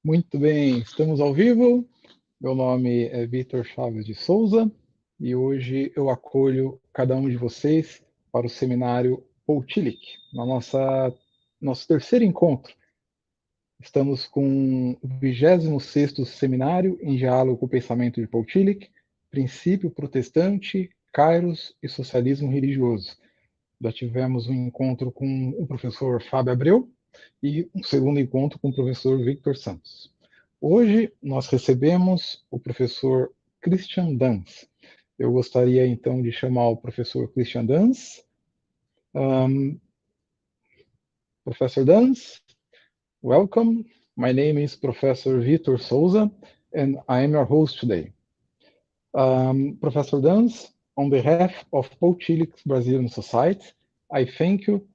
Muito bem, estamos ao vivo. Meu nome é Vitor Chaves de Souza e hoje eu acolho cada um de vocês para o seminário Tillich, na nosso terceiro encontro. Estamos com o 26º Seminário em Diálogo com o Pensamento de Tillich, Princípio, Protestante, Kairos e Socialismo Religioso. Já tivemos um encontro com o professor Fábio Abreu e um segundo encontro com o professor Vitor Santos. Hoje nós recebemos o professor Christian Danz. Eu gostaria então de chamar o professor Christian Danz. Professor Danz, welcome. My name is Professor Vitor Souza and I am your host today. Professor Danz, on behalf of Tillich Brazilian Society, I thank you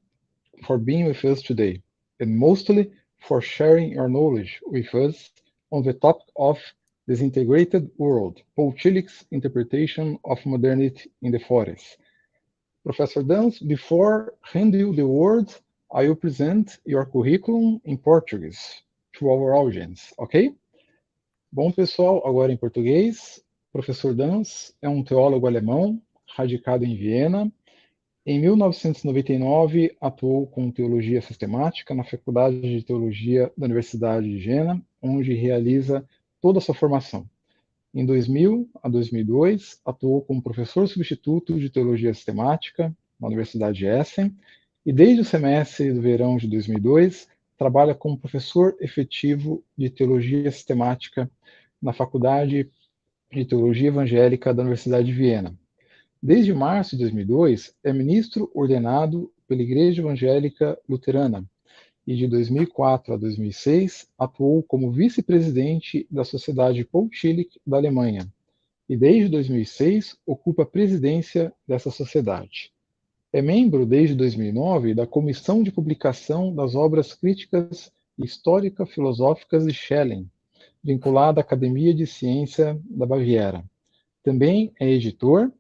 for being with us today, and mostly for sharing your knowledge with us on the topic of Desintegrated World, Tillich's interpretation of modernity in the 40s. Professor Danz, before handing you the word, I will present your curriculum in Portuguese to our audience, ok? Bom, pessoal, agora em português. Professor Danz é um teólogo alemão, radicado em Viena. Em 1999, atuou com teologia sistemática na Faculdade de Teologia da Universidade de Viena, onde realiza toda a sua formação. Em 2000 a 2002, atuou como professor substituto de teologia sistemática na Universidade de Essen, e desde o semestre do verão de 2002, trabalha como professor efetivo de teologia sistemática na Faculdade de Teologia Evangélica da Universidade de Viena. Desde março de 2002, é ministro ordenado pela Igreja Evangélica Luterana e de 2004 a 2006 atuou como vice-presidente da Sociedade Tillich da Alemanha e desde 2006 ocupa a presidência dessa sociedade. É membro desde 2009 da Comissão de Publicação das Obras Críticas Histórico-Filosóficas de Schelling, vinculada à Academia de Ciência da Baviera. Também é editor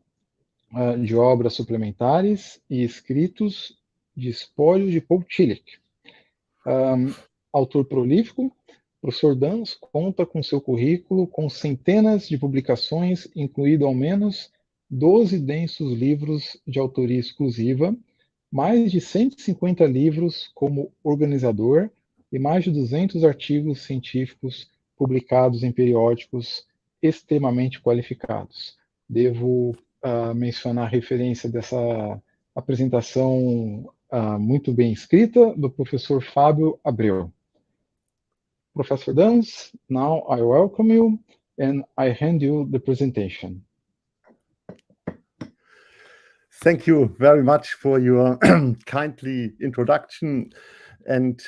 de obras suplementares e escritos de espólio de Tillich. Autor prolífico, professor Danz conta com seu currículo com centenas de publicações, incluindo ao menos 12 densos livros de autoria exclusiva, mais de 150 livros como organizador e mais de 200 artigos científicos publicados em periódicos extremamente qualificados. Devo mencionar a referência dessa apresentação muito bem escrita do professor Fábio Abreu. Professor Danz, now I welcome you and I hand you the presentation. Thank you very much for your kindly introduction, and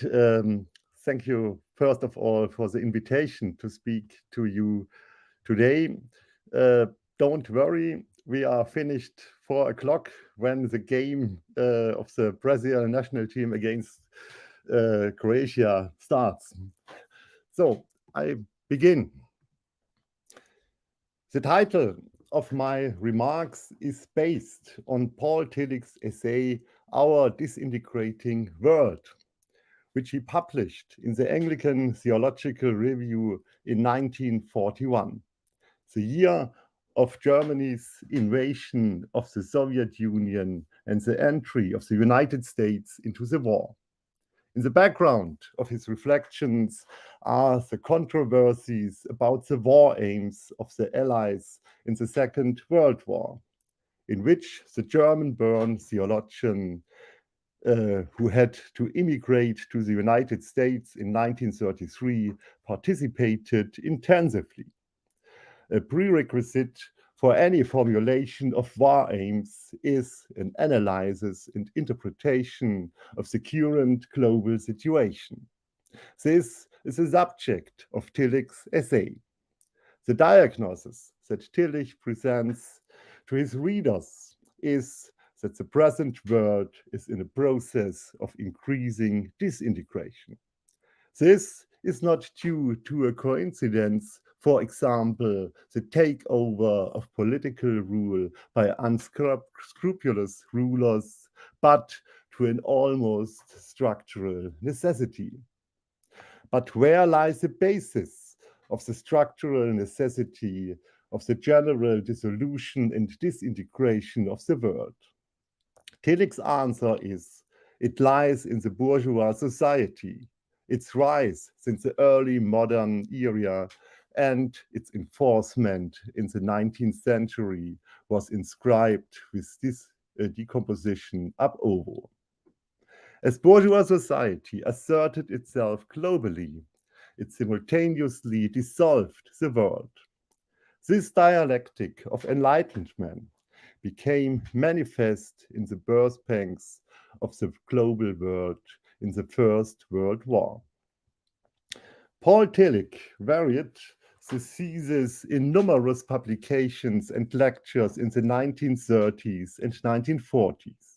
thank you first of all for the invitation to speak to you today. Don't worry, we are finished 4 o'clock when the game of the Brazilian national team against Croatia starts. So I begin. The title of my remarks is based on Paul Tillich's essay, Our Disintegrating World, which he published in the Anglican Theological Review in 1941, the year of Germany's invasion of the Soviet Union and the entry of the United States into the war. In the background of his reflections are the controversies about the war aims of the Allies in the Second World War, in which the German-born theologian who had to immigrate to the United States in 1933 participated intensively. A prerequisite for any formulation of war aims is an analysis and interpretation of the current global situation. This is the subject of Tillich's essay. The diagnosis that Tillich presents to his readers is that the present world is in a process of increasing disintegration. This is not due to a coincidence, for example, the takeover of political rule by unscrupulous rulers, but to an almost structural necessity. But where lies the basis of the structural necessity of the general dissolution and disintegration of the world? Tillich's answer is, it lies in the bourgeois society, its rise since the early modern era and its enforcement in the 19th century was inscribed with this decomposition ab ovo. As bourgeois society asserted itself globally, it simultaneously dissolved the world. This dialectic of enlightenment became manifest in the birth pangs of the global world in the First World War. Paul Tillich varied the thesis in numerous publications and lectures in the 1930s and 1940s.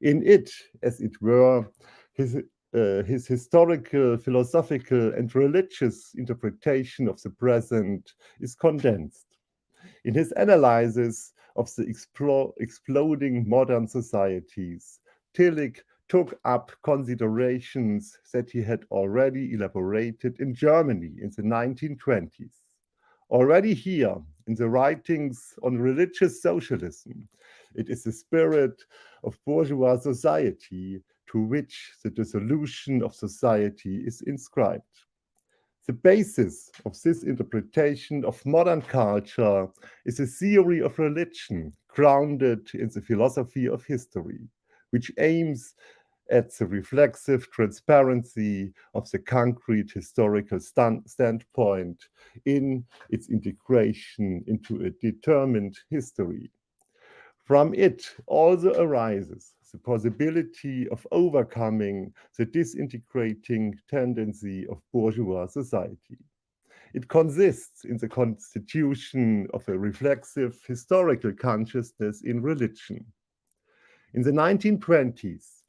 In it, as it were, his historical, philosophical, and religious interpretation of the present is condensed. In his analysis of the exploding modern societies, Tillich took up considerations that he had already elaborated in Germany in the 1920s. Already here, in the writings on religious socialism, it is the spirit of bourgeois society to which the dissolution of society is inscribed. The basis of this interpretation of modern culture is a theory of religion grounded in the philosophy of history, which aims at the reflexive transparency of the concrete historical standpoint in its integration into a determined history. From it also arises the possibility of overcoming the disintegrating tendency of bourgeois society. It consists in the constitution of a reflexive historical consciousness in religion. In the 1920s,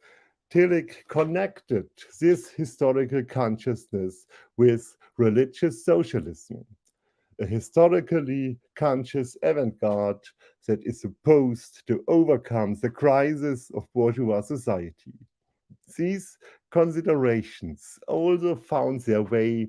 Tillich connected this historical consciousness with religious socialism, a historically conscious avant-garde that is supposed to overcome the crisis of bourgeois society. These considerations also found their way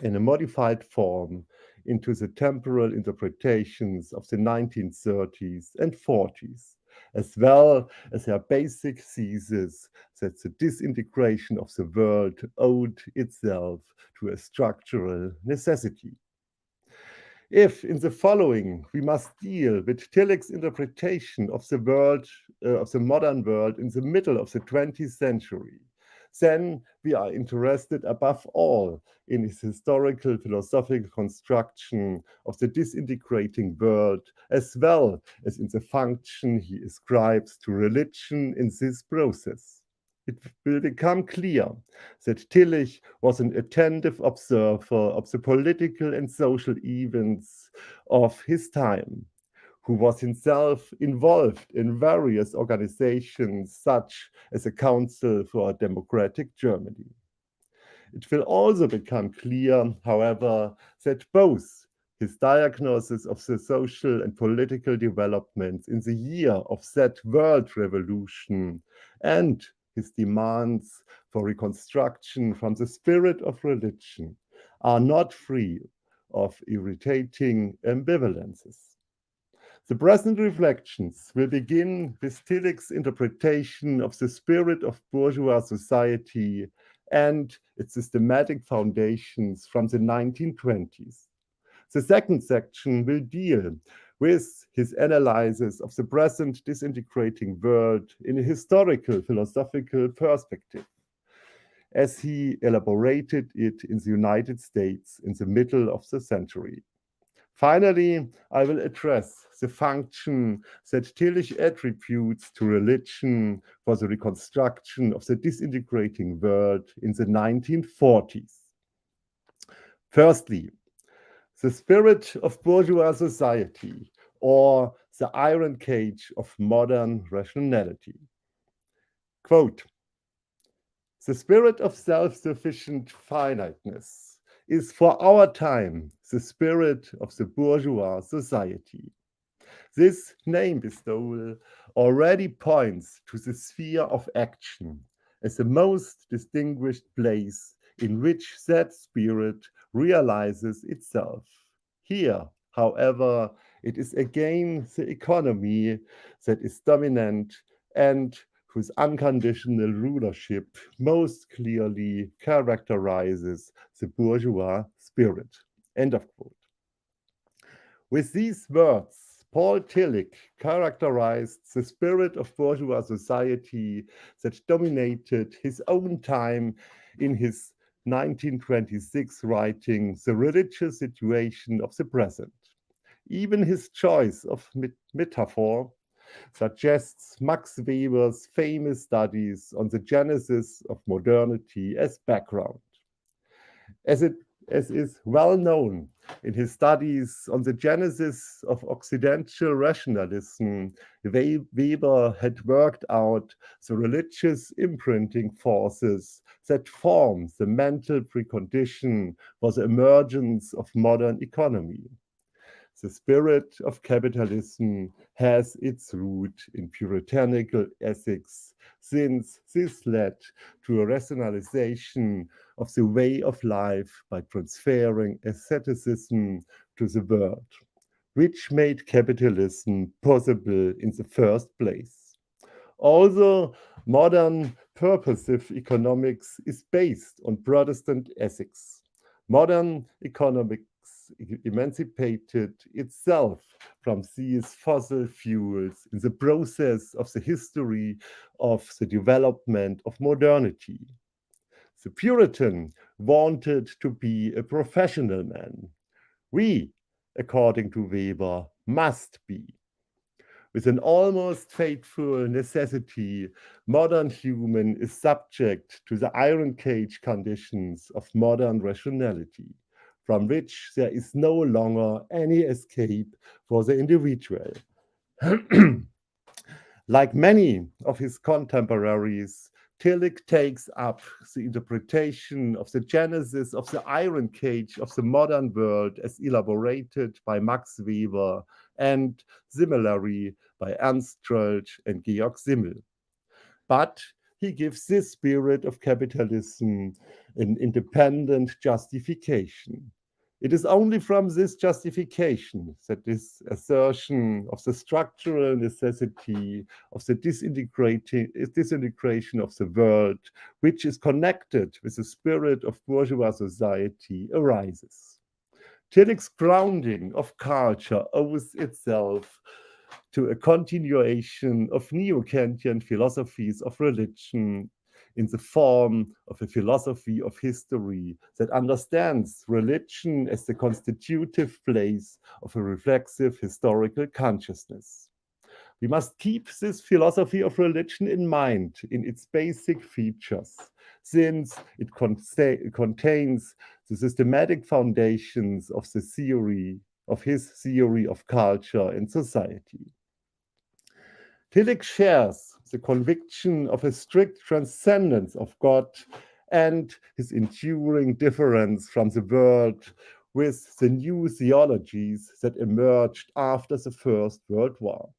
in a modified form into the temporal interpretations of the 1930s and 40s, as well as their basic thesis that the disintegration of the world owed itself to a structural necessity. If in the following we must deal with Tillich's interpretation of the world, of the modern world in the middle of the 20th century, then we are interested above all in his historical philosophical construction of the disintegrating world, as well as in the function he ascribes to religion in this process. It will become clear that Tillich was an attentive observer of the political and social events of his time, who was himself involved in various organizations such as the Council for a Democratic Germany. It will also become clear, however, that both his diagnosis of the social and political developments in the year of that world revolution and his demands for reconstruction from the spirit of religion are not free of irritating ambivalences. The present reflections will begin with Tillich's interpretation of the spirit of bourgeois society and its systematic foundations from the 1920s. The second section will deal with his analysis of the present disintegrating world in a historical philosophical perspective, as he elaborated it in the United States in the middle of the century. Finally, I will address the function that Tillich attributes to religion for the reconstruction of the disintegrating world in the 1940s. Firstly, the spirit of bourgeois society, or the iron cage of modern rationality. Quote, "The spirit of self-sufficient finiteness is for our time the spirit of the bourgeois society. This name bestowal already points to the sphere of action as the most distinguished place in which that spirit realizes itself. Here, however, it is again the economy that is dominant and whose unconditional rulership most clearly characterizes the bourgeois spirit. End of quote. With these words, Paul Tillich characterized the spirit of bourgeois society that dominated his own time in his 1926 writing, The Religious Situation of the Present. Even his choice of metaphor suggests Max Weber's famous studies on the genesis of modernity as background. As is well known in his studies on the genesis of Occidental rationalism, Weber had worked out the religious imprinting forces that form the mental precondition for the emergence of modern economy. The spirit of capitalism has its root in puritanical ethics, since this led to a rationalization of the way of life by transferring asceticism to the world, which made capitalism possible in the first place. Although modern purposive economics is based on Protestant ethics, modern economics emancipated itself from these fossil fuels in the process of the history of the development of modernity. The Puritan wanted to be a professional man. We, according to Weber, must be. With an almost fateful necessity, modern human is subject to the iron cage conditions of modern rationality, from which there is no longer any escape for the individual. Like many of his contemporaries, Tillich takes up the interpretation of the genesis of the iron cage of the modern world as elaborated by Max Weber and similarly by Ernst Troeltsch and Georg Simmel. But he gives this spirit of capitalism an independent justification. It is only from this justification that this assertion of the structural necessity of the disintegration of the world, which is connected with the spirit of bourgeois society, arises. Tillich's grounding of culture owes itself to a continuation of neo-Kantian philosophies of religion in the form of a philosophy of history that understands religion as the constitutive place of a reflexive historical consciousness. We must keep this philosophy of religion in mind in its basic features, since it contains the systematic foundations of his theory of culture and society. Tillich shares the conviction of a strict transcendence of God and his enduring difference from the world with the new theologies that emerged after the First World War.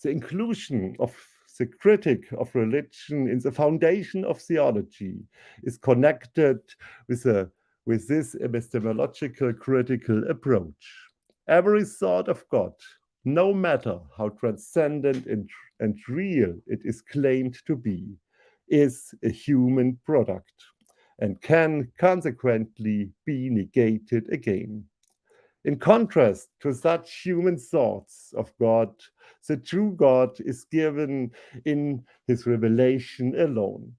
The inclusion of the critic of religion in the foundation of theology is connected with this epistemological critical approach. Every thought of God, no matter how transcendent and real it is claimed to be, is a human product and can consequently be negated again. In contrast to such human thoughts of God, the true God is given in his revelation alone.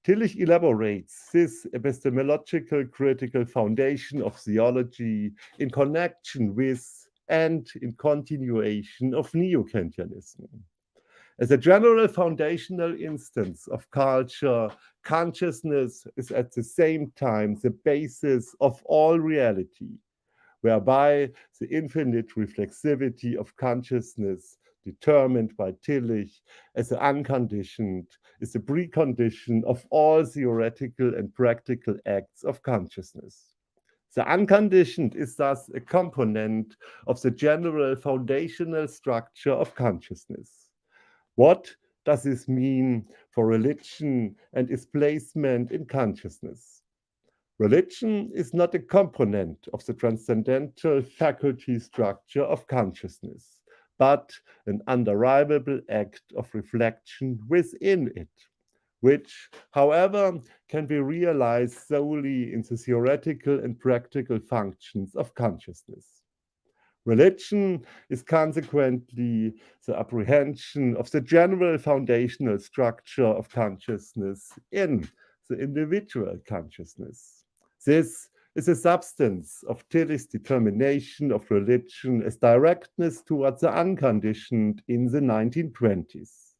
Tillich elaborates this epistemological critical foundation of theology in connection with and in continuation of neo-Kantianism. As a general foundational instance of culture, consciousness is at the same time the basis of all reality, whereby the infinite reflexivity of consciousness determined by Tillich as unconditioned is the precondition of all theoretical and practical acts of consciousness. The unconditioned is thus a component of the general foundational structure of consciousness. What does this mean for religion and its placement in consciousness? Religion is not a component of the transcendental faculty structure of consciousness, but an underivable act of reflection within it, which, however, can be realized solely in the theoretical and practical functions of consciousness. Religion is consequently the apprehension of the general foundational structure of consciousness in the individual consciousness. This is the substance of Tillich's determination of religion as directness towards the unconditioned in the 1920s.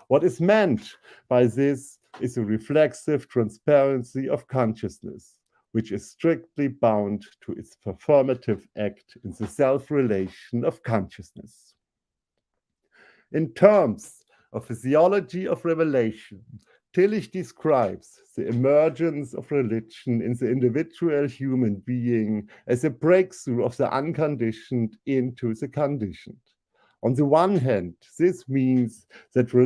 What is meant by this is a reflexive transparency of consciousness, which is strictly bound to its performative act in the self-relation of consciousness. In terms of the theology of revelation, Tillich describes the emergence of religion in the individual human being as a breakthrough of the unconditioned into the conditioned. On the one hand, this means that the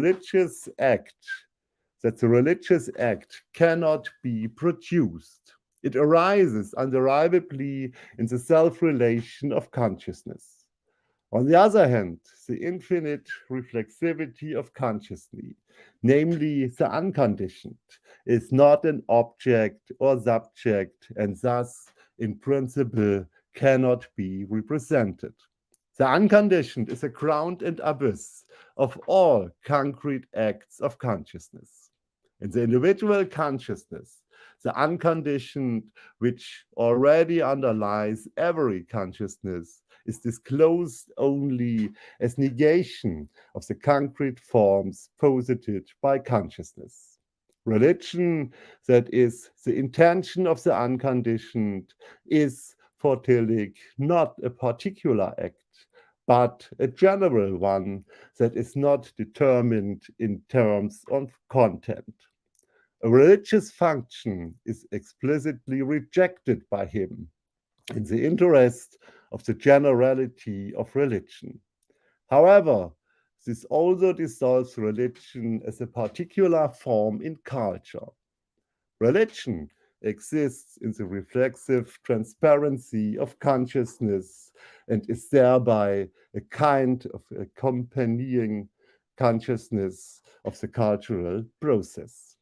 religious act cannot be produced. It arises underivedly in the self-relation of consciousness. On the other hand, the infinite reflexivity of consciousness, namely the unconditioned, is not an object or subject and thus, in principle, cannot be represented. The unconditioned is a ground and abyss of all concrete acts of consciousness. In the individual consciousness, the unconditioned, which already underlies every consciousness, is disclosed only as negation of the concrete forms posited by consciousness. Religion, that is the intention of the unconditioned, is for Tillich not a particular act, but a general one that is not determined in terms of content. A religious function is explicitly rejected by him in the interest of the generality of religion. However, this also dissolves religion as a particular form in culture. Religion exists in the reflexive transparency of consciousness and is thereby a kind of accompanying consciousness of the cultural process.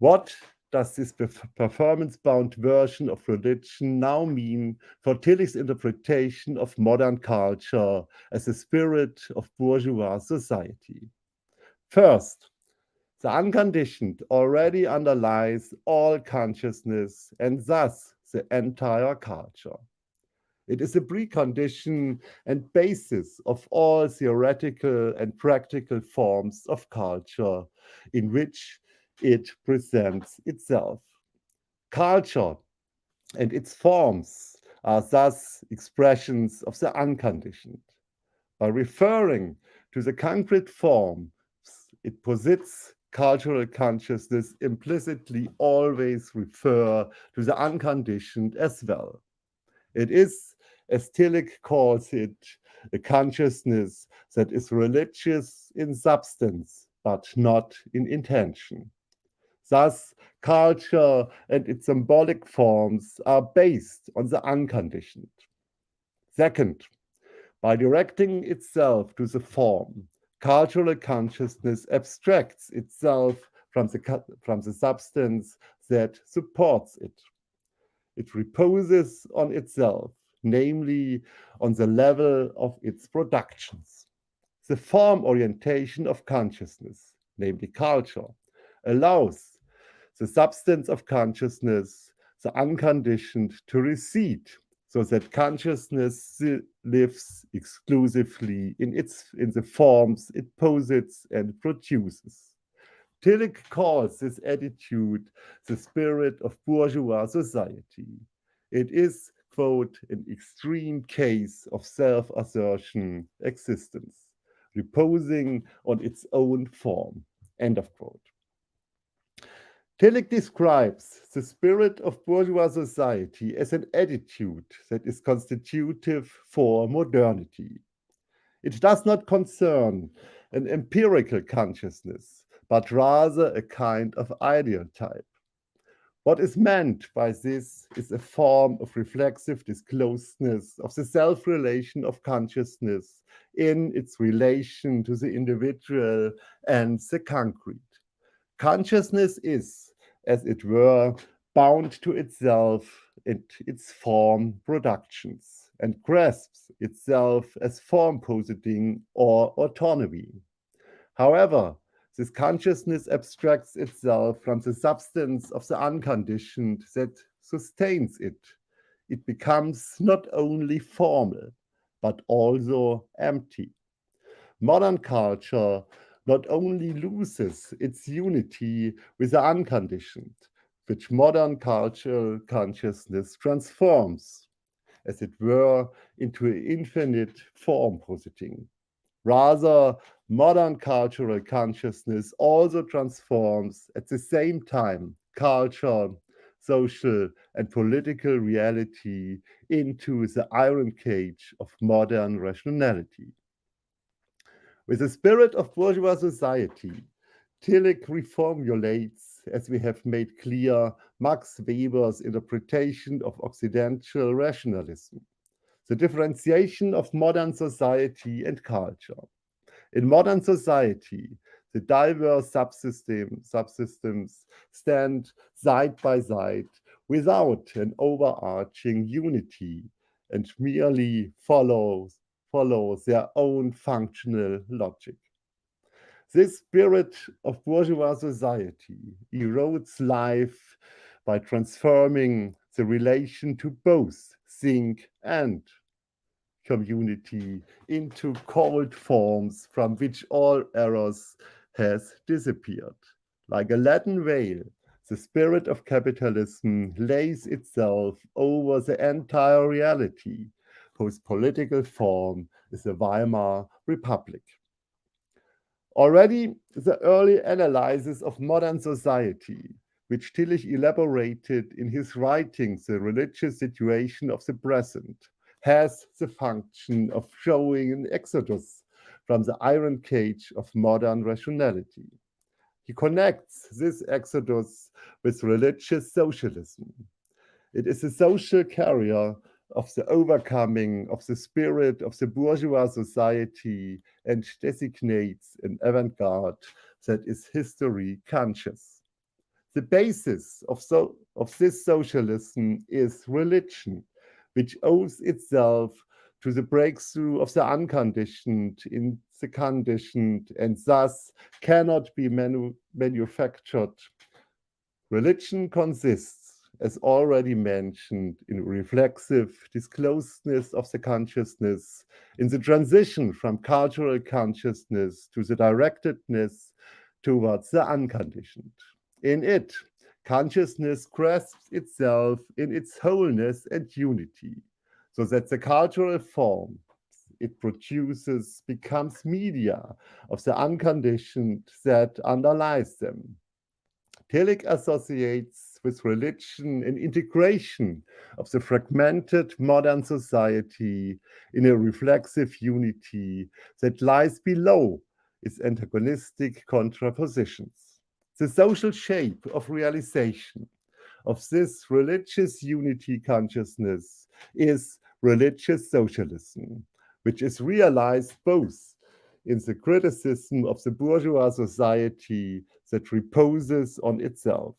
What does this performance-bound version of religion now mean for Tillich's interpretation of modern culture as a spirit of bourgeois society? First, the unconditioned already underlies all consciousness and thus the entire culture. It is a precondition and basis of all theoretical and practical forms of culture in which it presents itself. Culture and its forms are thus expressions of the unconditioned. By referring to the concrete forms it posits, cultural consciousness implicitly always refer to the unconditioned as well. It is, as Tillich calls it, a consciousness that is religious in substance, but not in intention. Thus, culture and its symbolic forms are based on the unconditioned. Second, by directing itself to the form, cultural consciousness abstracts itself from the substance that supports it. It reposes on itself, namely on the level of its productions. The form orientation of consciousness, namely culture, allows the substance of consciousness, the unconditioned, to recede, so that consciousness lives exclusively in the forms it posits and produces. Tillich calls this attitude the spirit of bourgeois society. It is, quote, an extreme case of self-assertion existence, reposing on its own form, end of quote. Tillich describes the spirit of bourgeois society as an attitude that is constitutive for modernity. It does not concern an empirical consciousness, but rather a kind of ideal type. What is meant by this is a form of reflexive discloseness of the self-relation of consciousness in its relation to the individual and the concrete. Consciousness is, as it were, bound to itself and its form productions, and grasps itself as form positing or autonomy. However, this consciousness abstracts itself from the substance of the unconditioned that sustains it. It becomes not only formal, but also empty. Modern culture not only loses its unity with the unconditioned, which modern cultural consciousness transforms, as it were, into an infinite form positing. Rather, modern cultural consciousness also transforms at the same time culture, social, and political reality into the iron cage of modern rationality. With the spirit of bourgeois society, Tillich reformulates, as we have made clear, Max Weber's interpretation of Occidental rationalism, the differentiation of modern society and culture. In modern society, the diverse subsystems stand side by side without an overarching unity and merely follow their own functional logic. This spirit of bourgeois society erodes life by transforming the relation to both think and community into cold forms from which all errors has disappeared. Like a Latin veil, the spirit of capitalism lays itself over the entire reality, whose political form is the Weimar Republic. Already, the early analysis of modern society, which Tillich elaborated in his writings, The Religious Situation of the Present, has the function of showing an exodus from the iron cage of modern rationality. He connects this exodus with religious socialism. It is a social carrier of the overcoming of the spirit of the bourgeois society and designates an avant-garde that is history conscious. The basis of this socialism is religion, which owes itself to the breakthrough of the unconditioned in the conditioned and thus cannot be manufactured. Religion consists, as already mentioned, in reflexive discloseness of the consciousness, in the transition from cultural consciousness to the directedness towards the unconditioned. In it, consciousness grasps itself in its wholeness and unity, so that the cultural form it produces becomes media of the unconditioned that underlies them. Tillich associates with religion an integration of the fragmented modern society in a reflexive unity that lies below its antagonistic contrapositions. The social shape of realization of this religious unity consciousness is religious socialism, which is realized both in the criticism of the bourgeois society that reposes on itself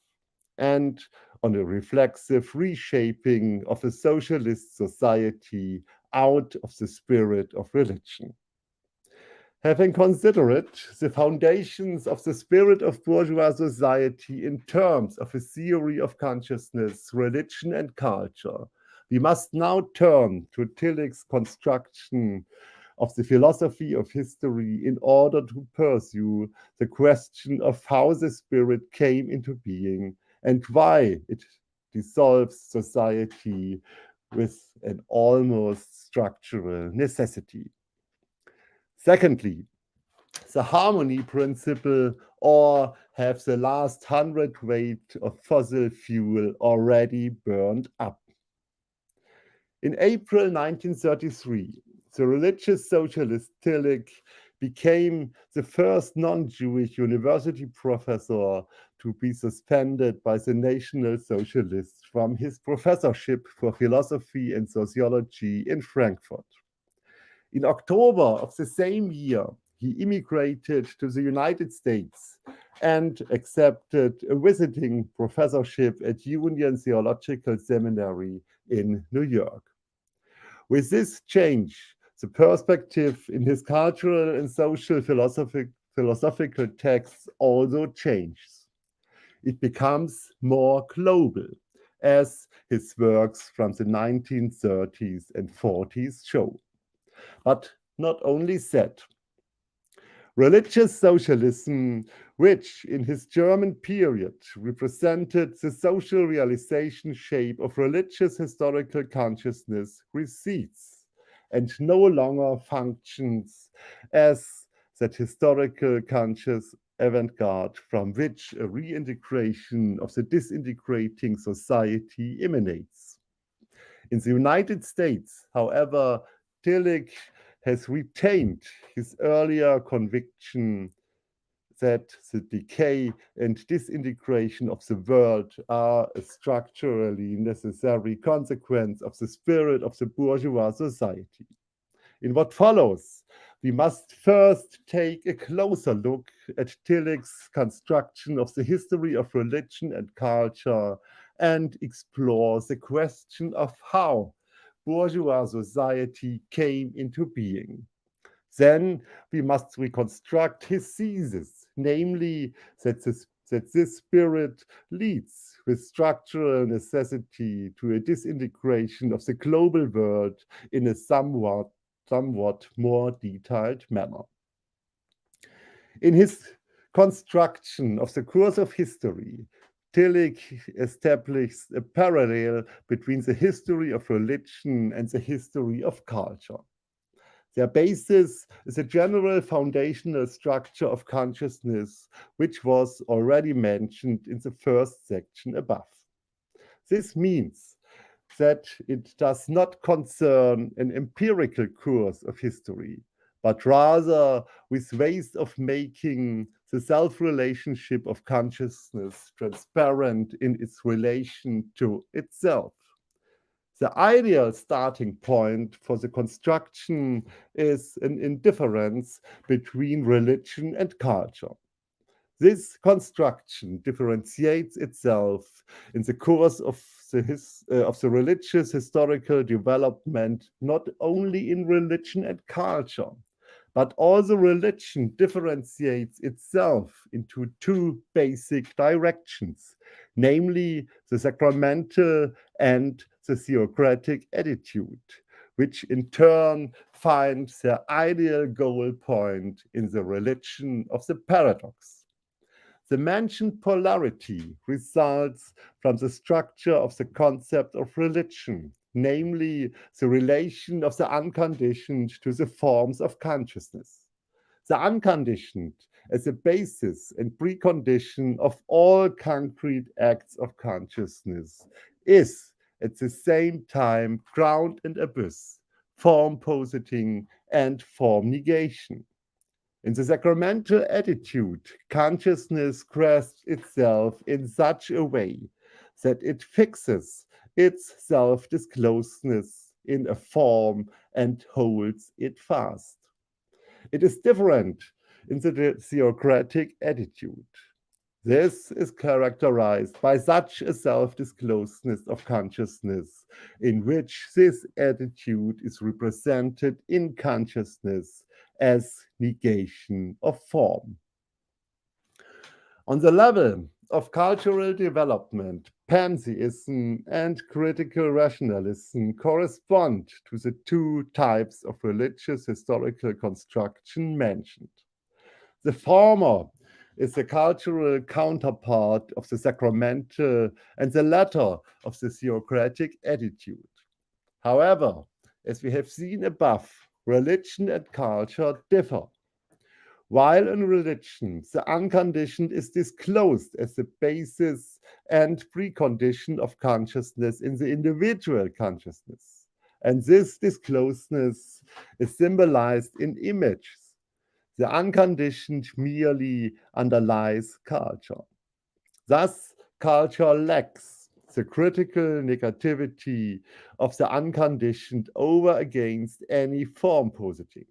and on a reflexive reshaping of a socialist society out of the spirit of religion. Having considered the foundations of the spirit of bourgeois society in terms of a theory of consciousness, religion, and culture, we must now turn to Tillich's construction of the philosophy of history in order to pursue the question of how the spirit came into being and why it dissolves society with an almost structural necessity. Secondly, the harmony principle, or have the last hundredweight of fossil fuel already burned up? In April 1933, the religious socialist Tillich became the first non-Jewish university professor to be suspended by the National Socialists from his professorship for philosophy and sociology in Frankfurt. In October of the same year, he immigrated to the United States and accepted a visiting professorship at Union Theological Seminary in New York. With this change, the perspective in his cultural and social philosophical texts also changes. It becomes more global, as his works from the 1930s and 40s show. But not only that. Religious socialism, which in his German period represented the social realization shape of religious historical consciousness, recedes and no longer functions as that historical conscious avant-garde from which a reintegration of the disintegrating society emanates. In the United States, however, Tillich has retained his earlier conviction that the decay and disintegration of the world are a structurally necessary consequence of the spirit of the bourgeois society. In what follows, we must first take a closer look at Tillich's construction of the history of religion and culture and explore the question of how bourgeois society came into being. Then we must reconstruct his thesis, namely that this spirit leads with structural necessity to a disintegration of the global world in a somewhat more detailed manner. In his construction of the course of history, Tillich establishes a parallel between the history of religion and the history of culture. Their basis is a general foundational structure of consciousness, which was already mentioned in the first section above. This means that it does not concern an empirical course of history, but rather with ways of making the self-relationship of consciousness transparent in its relation to itself. The ideal starting point for the construction is an indifference between religion and culture. This construction differentiates itself in the course of the religious historical development, not only in religion and culture, but also religion differentiates itself into two basic directions, namely the sacramental and the theocratic attitude, which in turn find their ideal goal point in the religion of the paradox. The mentioned polarity results from the structure of the concept of religion, namely the relation of the unconditioned to the forms of consciousness. The unconditioned as a basis and precondition of all concrete acts of consciousness is at the same time ground and abyss, form positing and form negation. In the sacramental attitude, consciousness grasps itself in such a way that it fixes its self-disclosedness in a form and holds it fast. It is different in the theocratic attitude. This is characterized by such a self-disclosedness of consciousness in which this attitude is represented in consciousness as negation of form. On the level of cultural development, pantheism and critical rationalism correspond to the two types of religious historical construction mentioned. The former is the cultural counterpart of the sacramental and the latter of the theocratic attitude. However, as we have seen above, religion and culture differ. While in religion, the unconditioned is disclosed as the basis and precondition of consciousness in the individual consciousness. And this disclosedness is symbolized in images. The unconditioned merely underlies culture. Thus, culture lacks the critical negativity of the unconditioned over against any form positing.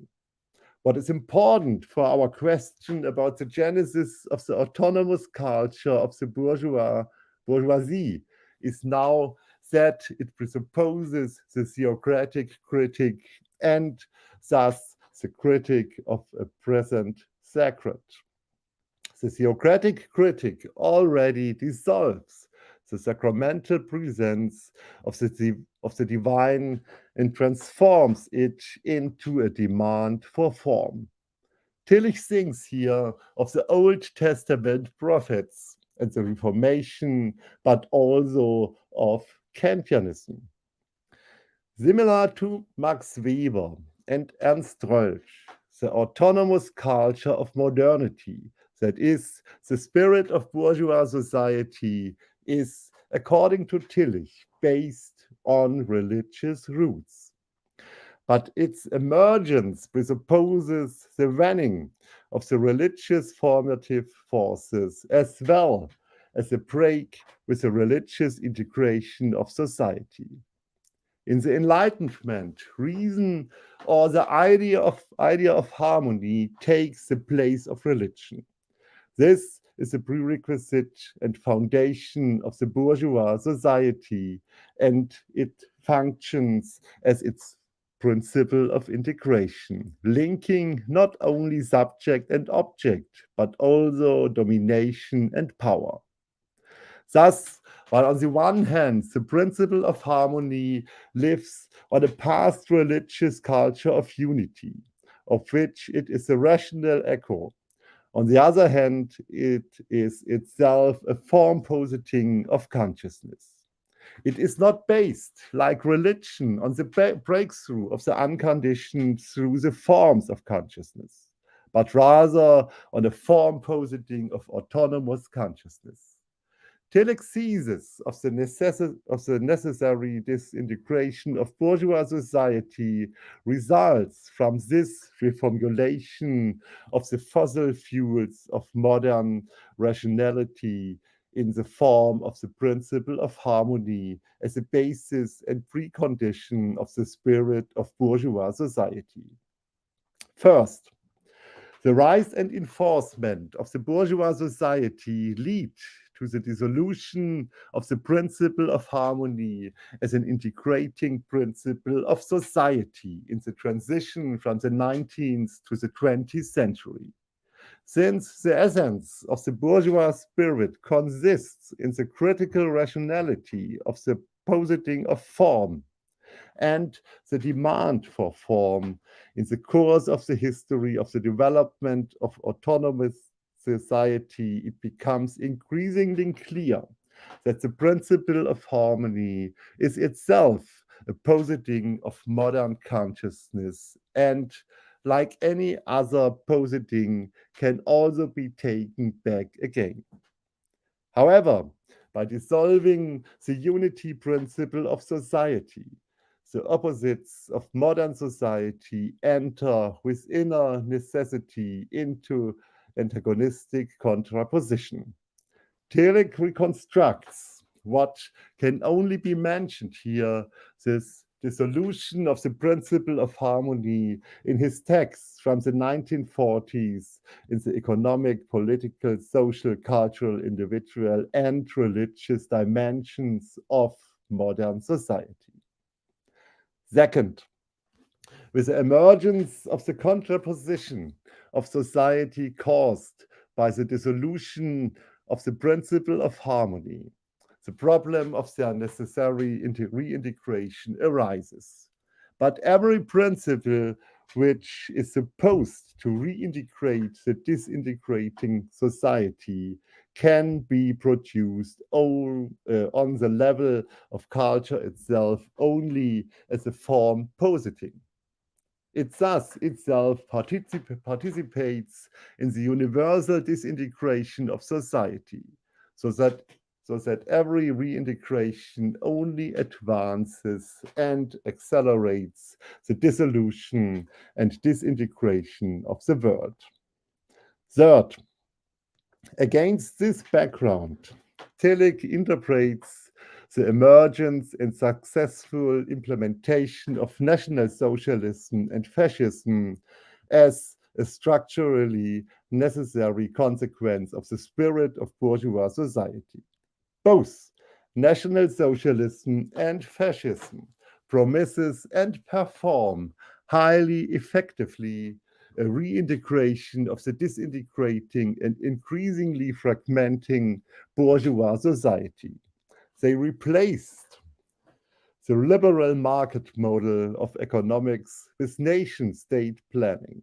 What is important for our question about the genesis of the autonomous culture of the bourgeoisie is now that it presupposes the theocratic critic and thus the critic of a present sacred. The theocratic critic already dissolves the sacramental presence of the divine and transforms it into a demand for form. Tillich thinks here of the Old Testament prophets and the Reformation, but also of Kantianism. Similar to Max Weber and Ernst Rölsch, the autonomous culture of modernity, that is, the spirit of bourgeois society, is, according to Tillich, based on religious roots. But its emergence presupposes the waning of the religious formative forces as well as a break with the religious integration of society. In the Enlightenment, reason or the idea of harmony takes the place of religion. This is a prerequisite and foundation of the bourgeois society, and it functions as its principle of integration, linking not only subject and object, but also domination and power. Thus, while on the one hand, the principle of harmony lives on a past religious culture of unity, of which it is a rational echo, on the other hand, it is itself a form positing of consciousness. It is not based, like religion, on the breakthrough of the unconditioned through the forms of consciousness, but rather on a form positing of autonomous consciousness. Tillich's thesis of the necessary disintegration of bourgeois society results from this reformulation of the fossil fuels of modern rationality in the form of the principle of harmony as a basis and precondition of the spirit of bourgeois society. First, the rise and enforcement of the bourgeois society lead to the dissolution of the principle of harmony as an integrating principle of society in the transition from the 19th to the 20th century. Since the essence of the bourgeois spirit consists in the critical rationality of the positing of form and the demand for form in the course of the history of the development of autonomous society, it becomes increasingly clear that the principle of harmony is itself a positing of modern consciousness and, like any other positing, can also be taken back again. However, by dissolving the unity principle of society, the opposites of modern society enter with inner necessity into antagonistic contraposition. Tillich reconstructs what can only be mentioned here, this dissolution of the principle of harmony, in his texts from the 1940s in the economic, political, social, cultural, individual, and religious dimensions of modern society. Second, with the emergence of the contraposition of society caused by the dissolution of the principle of harmony, the problem of their necessary reintegration arises. But every principle which is supposed to reintegrate the disintegrating society can be produced on the level of culture itself only as a form positing. It thus itself participates in the universal disintegration of society, so that every reintegration only advances and accelerates the dissolution and disintegration of the world. Third, against this background, Tillich interprets the emergence and successful implementation of National Socialism and Fascism as a structurally necessary consequence of the spirit of bourgeois society. Both National Socialism and Fascism promises and perform highly effectively a reintegration of the disintegrating and increasingly fragmenting bourgeois society. They replaced the liberal market model of economics with nation-state planning.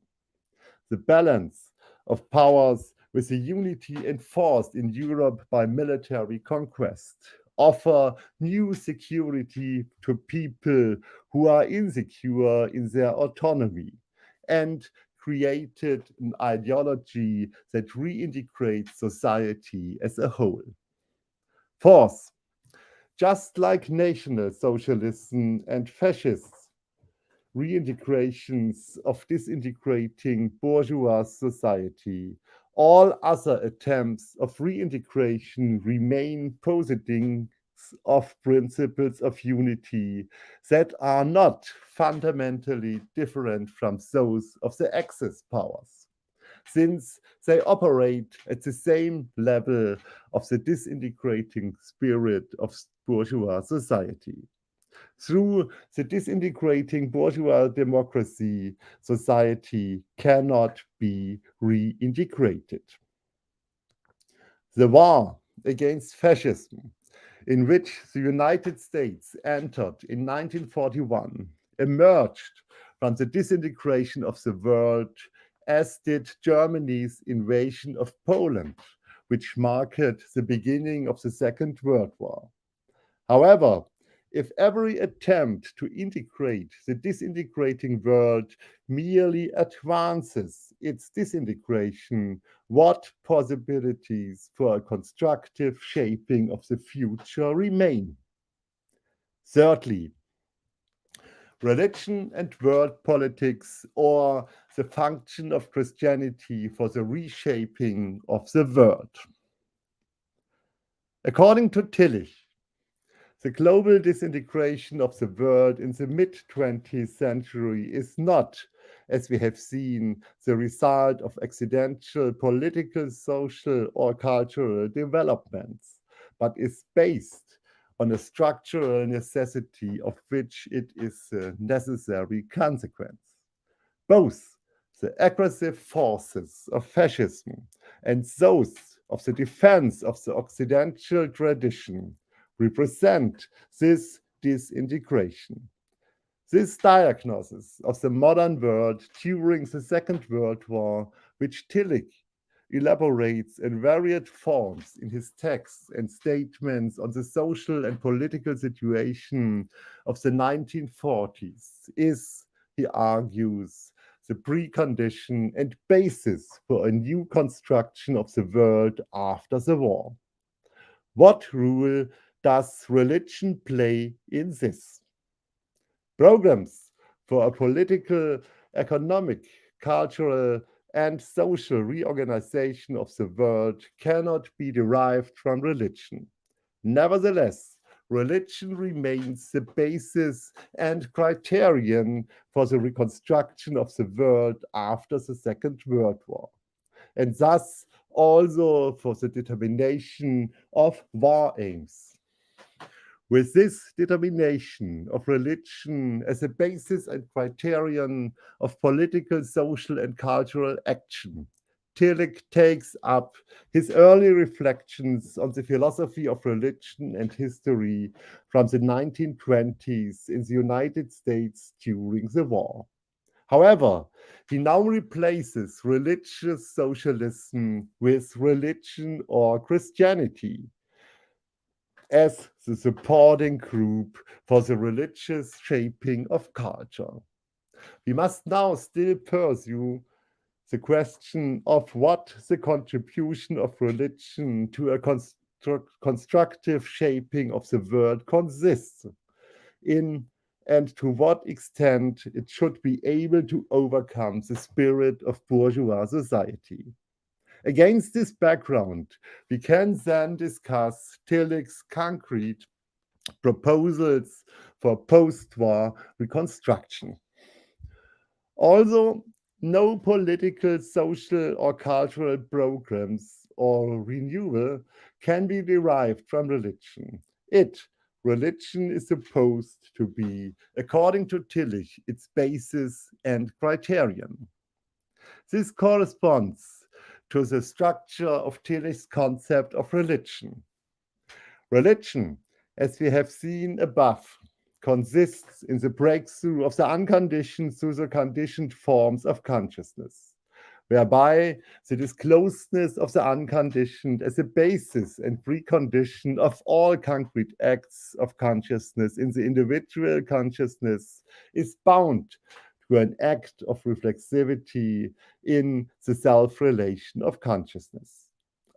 The balance of powers with the unity enforced in Europe by military conquest offer new security to people who are insecure in their autonomy and created an ideology that reintegrates society as a whole. Fourth, just like National Socialism and fascists, reintegrations of disintegrating bourgeois society, all other attempts of reintegration remain positings of principles of unity that are not fundamentally different from those of the Axis powers, since they operate at the same level of the disintegrating spirit of bourgeois society. Through the disintegrating bourgeois democracy, society cannot be reintegrated. The war against fascism, in which the United States entered in 1941, emerged from the disintegration of the world, as did Germany's invasion of Poland, which marked the beginning of the Second World War. However, if every attempt to integrate the disintegrating world merely advances its disintegration, what possibilities for a constructive shaping of the future remain? Thirdly, religion and world politics, or the function of Christianity for the reshaping of the world. According to Tillich, the global disintegration of the world in the mid-20th century is not, as we have seen, the result of accidental political, social, or cultural developments, but is based on a structural necessity of which it is a necessary consequence. Both the aggressive forces of fascism and those of the defense of the Occidental tradition represent this disintegration. This diagnosis of the modern world during the Second World War, which Tillich elaborates in varied forms in his texts and statements on the social and political situation of the 1940s, is, he argues, the precondition and basis for a new construction of the world after the war. What role does religion play in this? Programs for a political, economic, cultural, and social reorganization of the world cannot be derived from religion. Nevertheless, religion remains the basis and criterion for the reconstruction of the world after the Second World War, and thus also for the determination of war aims. With this determination of religion as a basis and criterion of political, social, and cultural action, Tillich takes up his early reflections on the philosophy of religion and history from the 1920s in the United States during the war. However, he now replaces religious socialism with religion or Christianity as the supporting group for the religious shaping of culture. We must now still pursue the question of what the contribution of religion to a constructive shaping of the world consists in, and to what extent it should be able to overcome the spirit of bourgeois society. Against this background, we can then discuss Tillich's concrete proposals for post-war reconstruction. Although no political, social, or cultural programs or renewal can be derived from religion, religion is supposed to be, according to Tillich, its basis and criterion. This corresponds to the structure of Tillich's concept of religion. Religion, as we have seen above, consists in the breakthrough of the unconditioned through the conditioned forms of consciousness, whereby the disclosedness of the unconditioned as a basis and precondition of all concrete acts of consciousness in the individual consciousness is bound to an act of reflexivity in the self-relation of consciousness.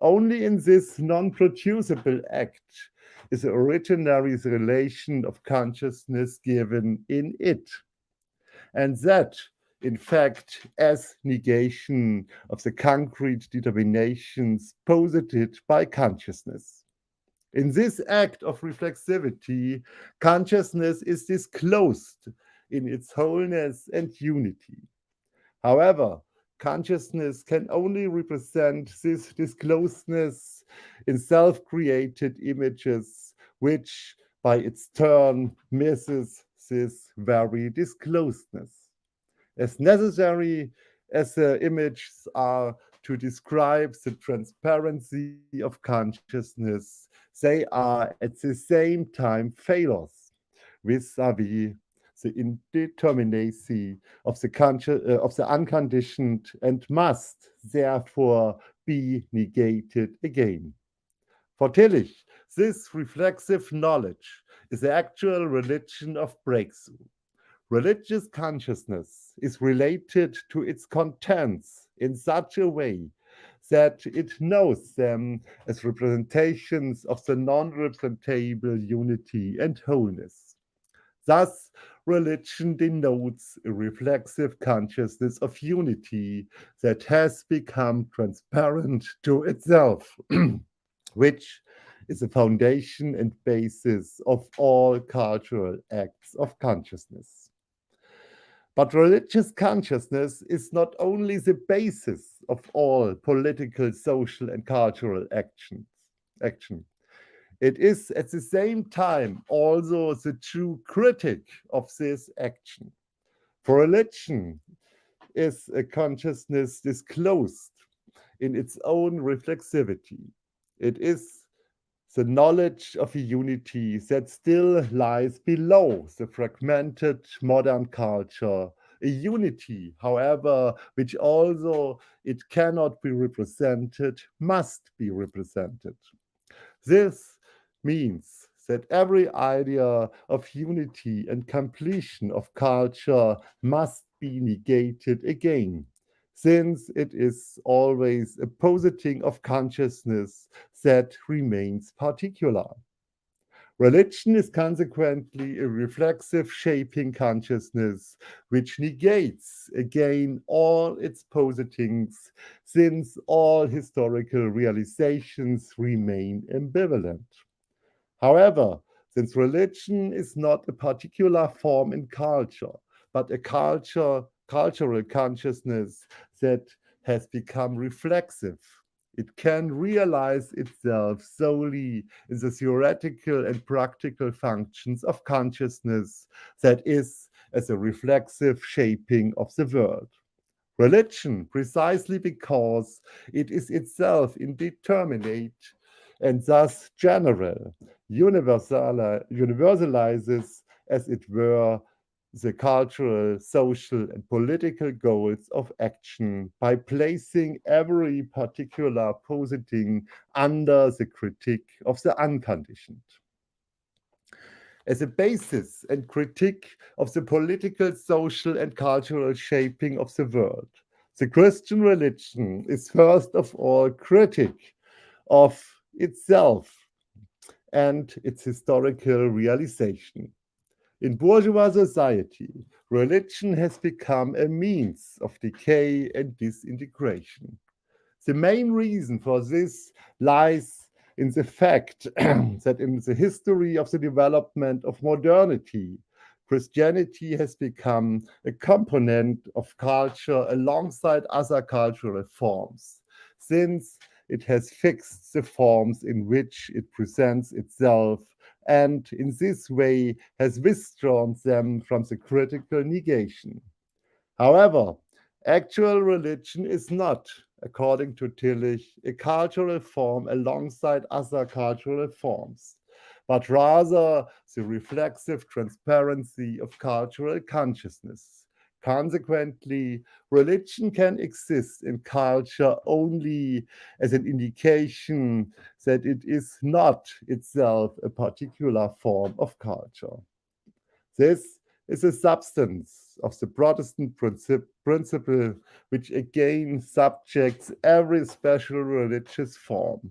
Only in this non-producible act is the originary relation of consciousness given in it. And that, in fact, as negation of the concrete determinations posited by consciousness. In this act of reflexivity, consciousness is disclosed in its wholeness and unity. However, consciousness can only represent this disclosedness in self-created images, which by its turn misses this very disclosedness. As necessary as the images are to describe the transparency of consciousness, they are at the same time failures vis-a-vis the indeterminacy of the unconditioned and must therefore be negated again. For Tillich, this reflexive knowledge is the actual religion of breakthrough. Religious consciousness is related to its contents in such a way that it knows them as representations of the non-representable unity and wholeness. Thus, religion denotes a reflexive consciousness of unity that has become transparent to itself, which is the foundation and basis of all cultural acts of consciousness. But religious consciousness is not only the basis of all political, social, and cultural action. It is at the same time also the true critic of this action. For religion is a consciousness disclosed in its own reflexivity. It is the knowledge of a unity that still lies below the fragmented modern culture, a unity, however, which although it cannot be represented, must be represented. This means that every idea of unity and completion of culture must be negated again, since it is always a positing of consciousness that remains particular. Religion is consequently a reflexive shaping consciousness which negates again all its positings, since all historical realizations remain ambivalent. However, since religion is not a particular form in culture, but a cultural consciousness that has become reflexive, it can realize itself solely in the theoretical and practical functions of consciousness, that is, as a reflexive shaping of the world. Religion, precisely because it is itself indeterminate and thus general, universalizes, as it were, the cultural, social, and political goals of action by placing every particular positing under the critique of the unconditioned. As a basis and critique of the political, social, and cultural shaping of the world, the Christian religion is first of all critic of itself and its historical realization. In bourgeois society, religion has become a means of decay and disintegration. The main reason for this lies in the fact that in the history of the development of modernity, Christianity has become a component of culture alongside other cultural forms, since it has fixed the forms in which it presents itself and in this way has withdrawn them from the critical negation. However, actual religion is not, according to Tillich, a cultural form alongside other cultural forms, but rather the reflexive transparency of cultural consciousness. Consequently, religion can exist in culture only as an indication that it is not itself a particular form of culture. This is the substance of the Protestant principle, which again subjects every special religious form,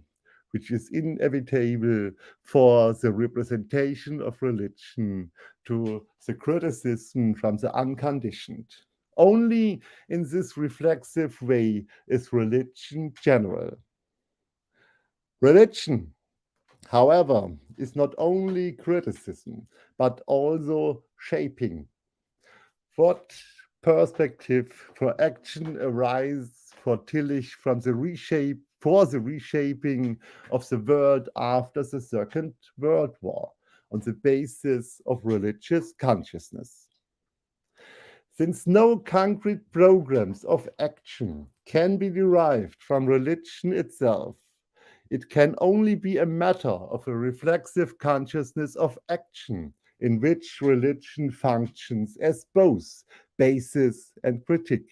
which is inevitable for the representation of religion, to the criticism from the unconditioned. Only in this reflexive way is religion general. Religion, however, is not only criticism, but also shaping. What perspective for action arises for Tillich from the reshaping of the world after the Second World War on the basis of religious consciousness? Since no concrete programs of action can be derived from religion itself, it can only be a matter of a reflexive consciousness of action in which religion functions as both basis and critique.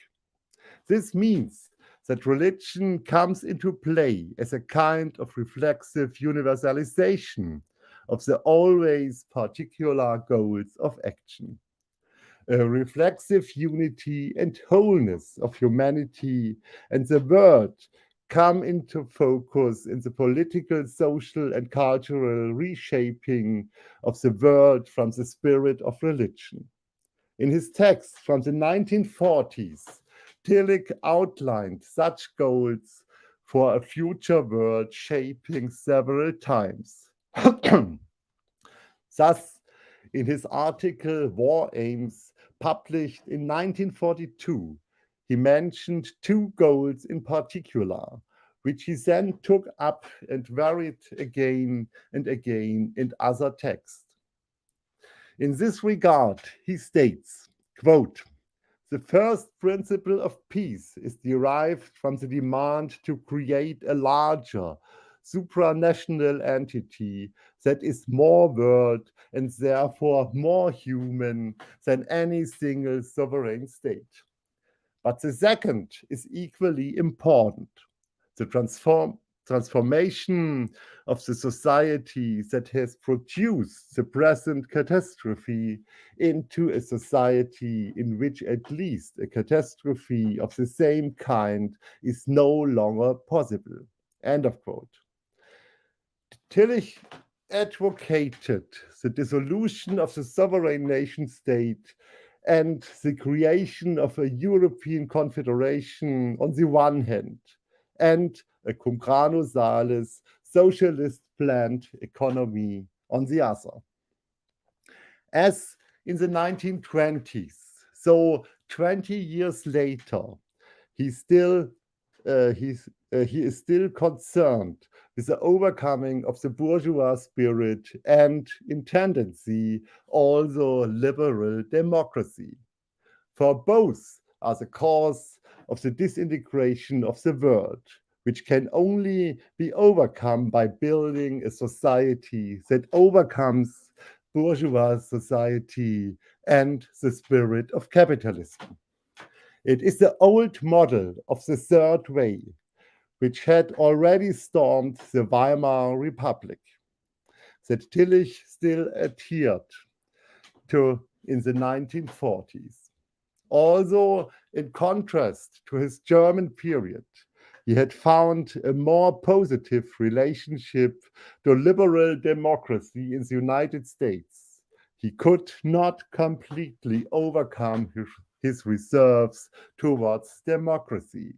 This means that religion comes into play as a kind of reflexive universalization of the always particular goals of action. A reflexive unity and wholeness of humanity and the world come into focus in the political, social, and cultural reshaping of the world from the spirit of religion. In his text from the 1940s, Tillich outlined such goals for a future world shaping several times. Thus, in his article War Aims, published in 1942, he mentioned two goals in particular, which he then took up and varied again and again in other texts. In this regard, he states, quote, "The first principle of peace is derived from the demand to create a larger, supranational entity that is more world and therefore more human than any single sovereign state. But the second is equally important. The transformation of the society that has produced the present catastrophe into a society in which at least a catastrophe of the same kind is no longer possible." End of quote. Tillich advocated the dissolution of the sovereign nation state and the creation of a European confederation on the one hand, and a cum grano salis socialist planned economy on the other. As in the 1920s, so 20 years later, he is still concerned with the overcoming of the bourgeois spirit and, in tendency, also liberal democracy. For both are the cause of the disintegration of the world, which can only be overcome by building a society that overcomes bourgeois society and the spirit of capitalism. It is the old model of the third way, which had already stormed the Weimar Republic, that Tillich still adhered to in the 1940s. Also, in contrast to his German period, he had found a more positive relationship to liberal democracy in the United States. He could not completely overcome his reserves towards democracy.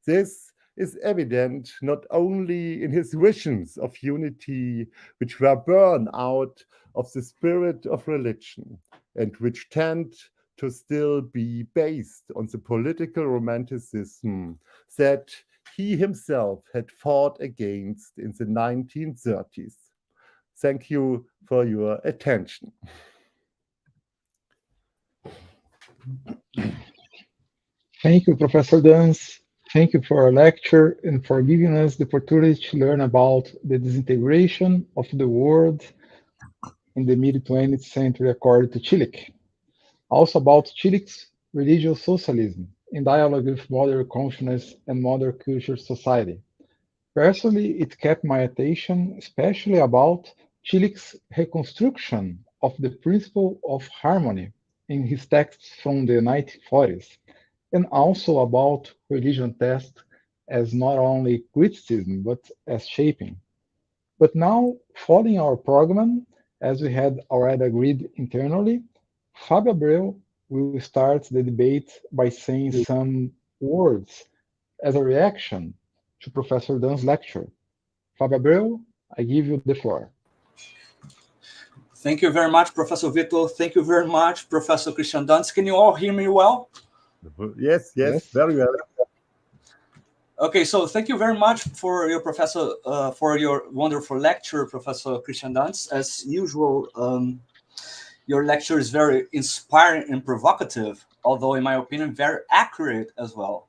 This is evident not only in his visions of unity, which were born out of the spirit of religion, and which tend to still be based on the political romanticism that he himself had fought against in the 1930s. Thank you for your attention. Thank you, Professor Danz. Thank you for our lecture and for giving us the opportunity to learn about the disintegration of the world in the mid-20th century according to Tillich. Also about Tillich's religious socialism in dialogue with modern consciousness and modern culture society. Personally, it kept my attention especially about Tillich's reconstruction of the principle of harmony in his texts from the 1940s, and also about religion test as not only criticism but as shaping. But now, following our program, as we had already agreed internally, Fábio Abreu will start the debate by saying some words as a reaction to Professor Dan's lecture. Fábio Abreu, I give you the floor. Thank you very much, Professor Vitor. Thank you very much, Professor Christian Danz. Can you all hear me well? Yes, very well. Okay, so thank you very much for your for your wonderful lecture, Professor Christian Danz. As usual, your lecture is very inspiring and provocative, although in my opinion, very accurate as well.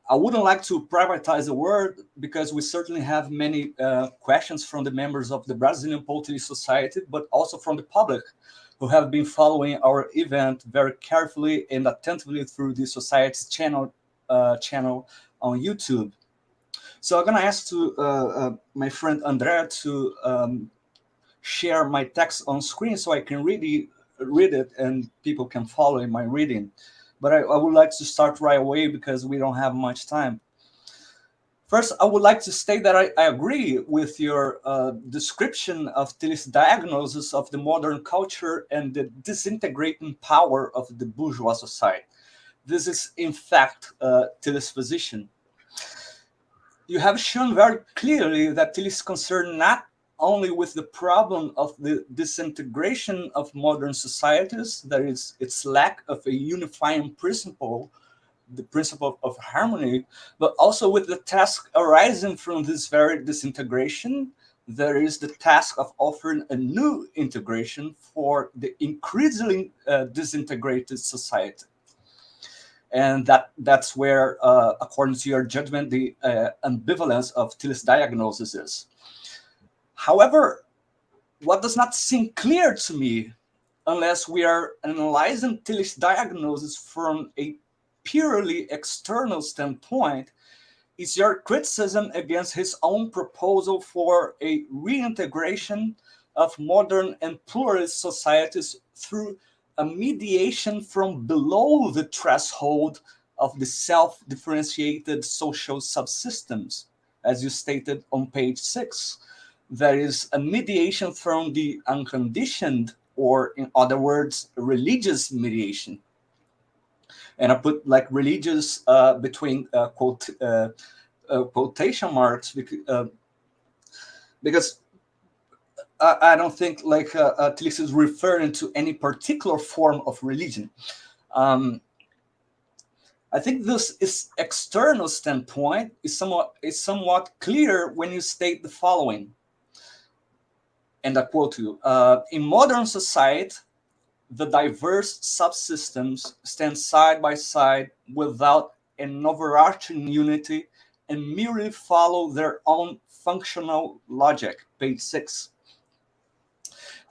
I wouldn't like to privatize the word because we certainly have many questions from the members of the Brazilian Polity Society, but also from the public who have been following our event very carefully and attentively through the Society's channel on YouTube. So I'm going to ask my friend Andrea to share my text on screen so I can read it and people can follow in my reading. But I would like to start right away because we don't have much time. First, I would like to state that I agree with your description of Tillich's diagnosis of the modern culture and the disintegrating power of the bourgeois society. This is, in fact, Tillich's position. You have shown very clearly that Tillich is concerned not only with the problem of the disintegration of modern societies, that is, its lack of a unifying principle, the principle of harmony, but also with the task arising from this very disintegration. There is the task of offering a new integration for the increasingly disintegrated society. And that's where, according to your judgment, the ambivalence of Tillich's diagnosis is. However, what does not seem clear to me, unless we are analyzing Tillich's diagnosis from a purely external standpoint, is your criticism against his own proposal for a reintegration of modern and pluralist societies through a mediation from below the threshold of the self-differentiated social subsystems, as you stated on page 6. There is a mediation from the unconditioned, or in other words, religious mediation. And I put like religious between quotation marks because I don't think like Tillich is referring to any particular form of religion. I think this is external standpoint is somewhat clear when you state the following. And I quote you, in modern society, the diverse subsystems stand side by side without an overarching unity and merely follow their own functional logic, page 6.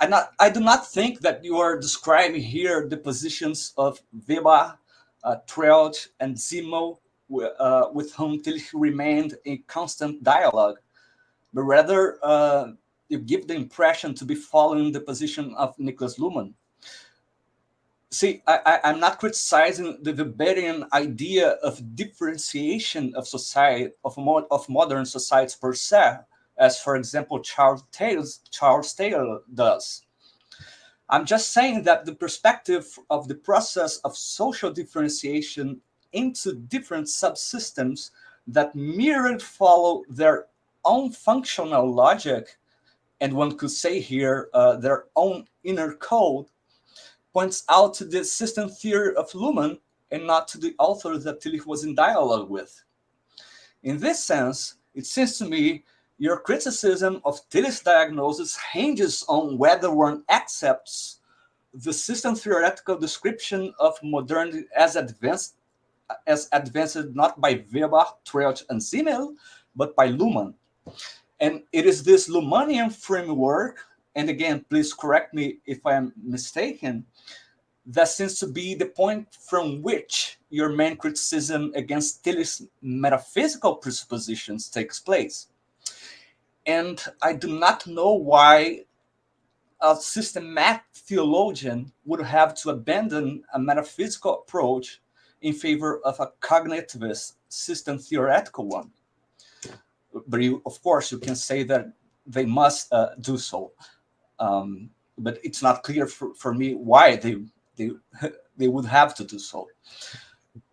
I do not think that you are describing here the positions of Weber, Tillich, and Zimmer, with whom Tillich remained in constant dialogue, but rather you give the impression to be following the position of Niklas Luhmann. See, I'm not criticizing the Weberian idea of differentiation of society, of modern societies per se, as, for example, Charles Taylor does. I'm just saying that the perspective of the process of social differentiation into different subsystems that merely follow their own functional logic, and one could say here their own inner code, points out to the system theory of Luhmann and not to the author that Tillich was in dialogue with. In this sense, it seems to me your criticism of Tillich's diagnosis hinges on whether one accepts the system theoretical description of modernity as advanced not by Weber, Trelch, and Simmel, but by Luhmann. And it is this Luhmannian framework, and again, please correct me if I am mistaken, that seems to be the point from which your main criticism against Tillich's metaphysical presuppositions takes place. And I do not know why a systematic theologian would have to abandon a metaphysical approach in favor of a cognitivist system theoretical one. But of course, you can say that they must do so. But it's not clear for me why they would have to do so.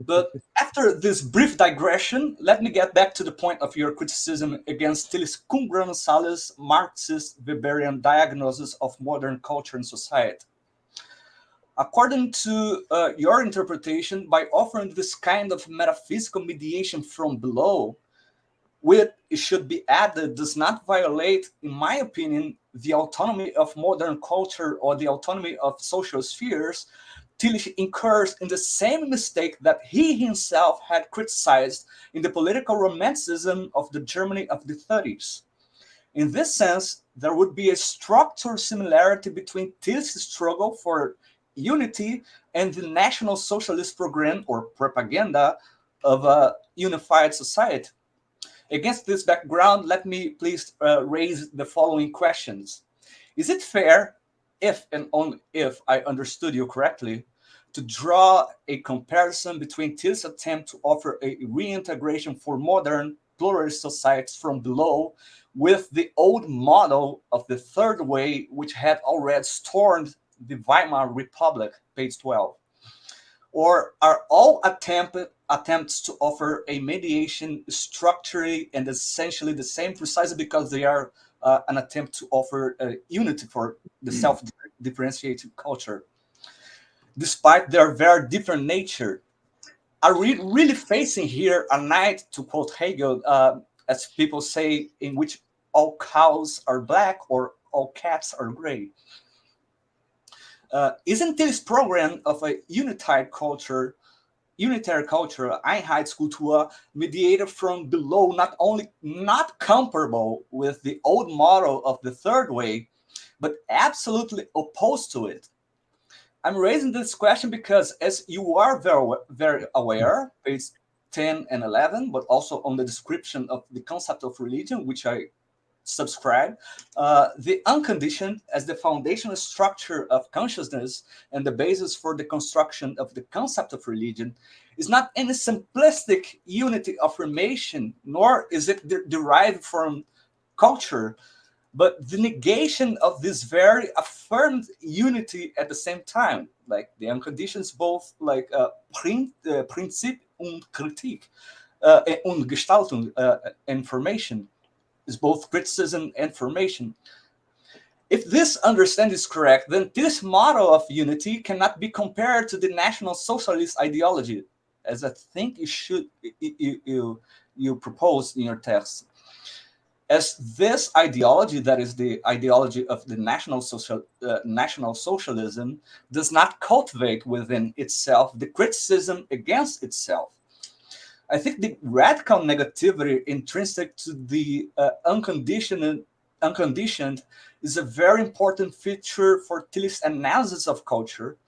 But after this brief digression, let me get back to the point of your criticism against Tillich's cum grano salis Marxist Weberian diagnosis of modern culture and society. According to your interpretation, by offering this kind of metaphysical mediation from below, which, it should be added, does not violate, in my opinion, the autonomy of modern culture or the autonomy of social spheres, Tillich incurs in the same mistake that he himself had criticized in the political romanticism of the Germany of the 30s. In this sense, there would be a structural similarity between Tillich's struggle for unity and the National Socialist program or propaganda of a unified society. Against this background, let me please raise the following questions. Is it fair, if and only if I understood you correctly, to draw a comparison between Tillich's attempt to offer a reintegration for modern pluralist societies from below with the old model of the third way, which had already stormed the Weimar Republic, page 12? Or are all attempts to offer a mediation structurally and essentially the same precisely because they are an attempt to offer a unity for the self-differentiated culture? Despite their very different nature, are we really facing here a night, to quote Hegel, as people say, in which all cows are black or all cats are gray? Isn't this program of a unitary culture, Einheitskultur, mediated from below, not only not comparable with the old model of the third way, but absolutely opposed to it? I'm raising this question because, as you are very aware, page 10 and 11, but also on the description of the concept of religion, which I subscribe, the unconditioned as the foundational structure of consciousness and the basis for the construction of the concept of religion is not any simplistic unity affirmation, nor is it derived from culture, but the negation of this very affirmed unity at the same time. Like the unconditioned, both like Prinzip und Kritik und Gestaltung, information, is both criticism and formation. If this understanding is correct, then this model of unity cannot be compared to the National Socialist ideology, as I think you propose in your text. As this ideology, that is the ideology of the National Socialism, does not cultivate within itself the criticism against itself. I think the radical negativity intrinsic to the unconditioned is a very important feature for Tillich's analysis of culture,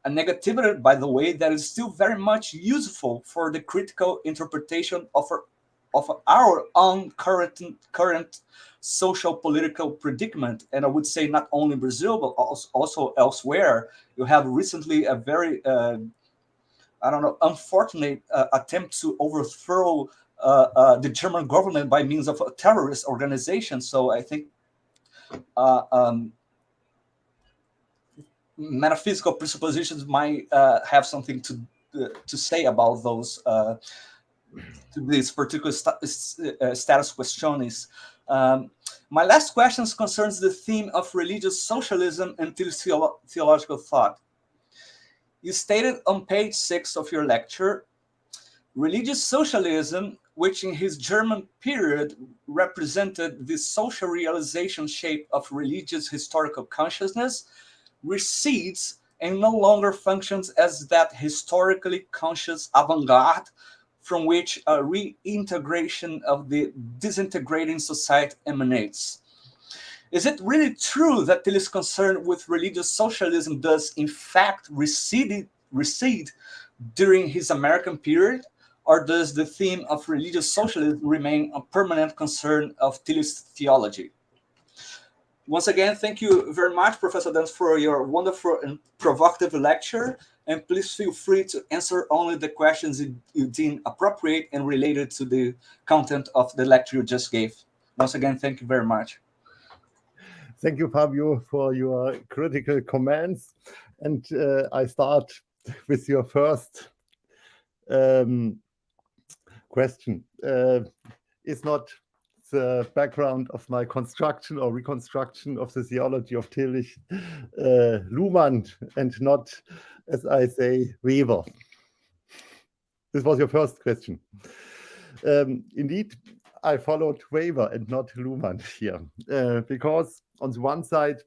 a negativity, by the way, that is still very much useful for the critical interpretation of our own current social political predicament. And I would say not only in Brazil, but also elsewhere. You have recently a very unfortunate attempt to overthrow the German government by means of a terrorist organization. So I think metaphysical presuppositions might have something to say about those to this particular status questionis. My last question concerns the theme of religious socialism and theological thought. You stated on page 6 of your lecture, religious socialism, which in his German period represented the social realization shape of religious historical consciousness, recedes and no longer functions as that historically conscious avant-garde from which a reintegration of the disintegrating society emanates. Is it really true that Tillich's concern with religious socialism does in fact recede during his American period, or does the theme of religious socialism remain a permanent concern of Tillich's theology? Once again, thank you very much, Professor Danz, for your wonderful and provocative lecture. And please feel free to answer only the questions you deem appropriate and related to the content of the lecture you just gave. Once again, thank you very much. Thank you, Fabio, for your critical comments. And I start with your first question. Is not the background of my construction or reconstruction of the theology of Tillich Luhmann and not, as I say, Weber? This was your first question. Indeed, I followed Weber and not Luhmann here, because on the one side,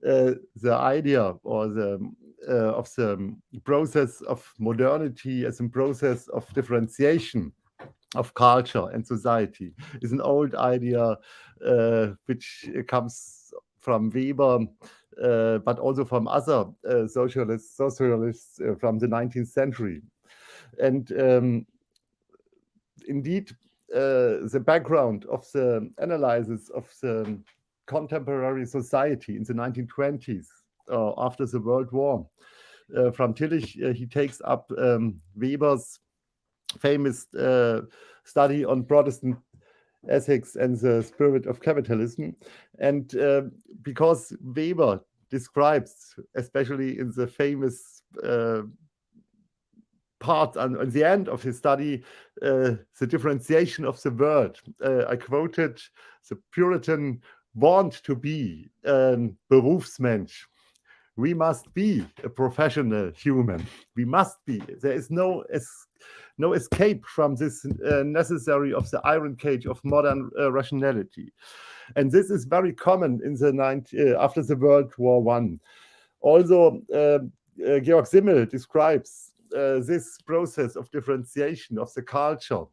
the idea or of the process of modernity as a process of differentiation of culture and society is an old idea which comes from Weber, but also from other socialists from the 19th century. And indeed, the background of the analysis of the contemporary society in the 1920s, after the World War, from Tillich, he takes up Weber's famous study on Protestant ethics and the spirit of capitalism. And because Weber describes, especially in the famous part on the end of his study, the differentiation of the world. I quoted, the Puritan want to be a Berufsmensch. We must be a professional human. We must be. There is no escape from this necessary of the iron cage of modern rationality. And this is very common in the after the World War I. Also, Georg Simmel describes this process of differentiation of the culture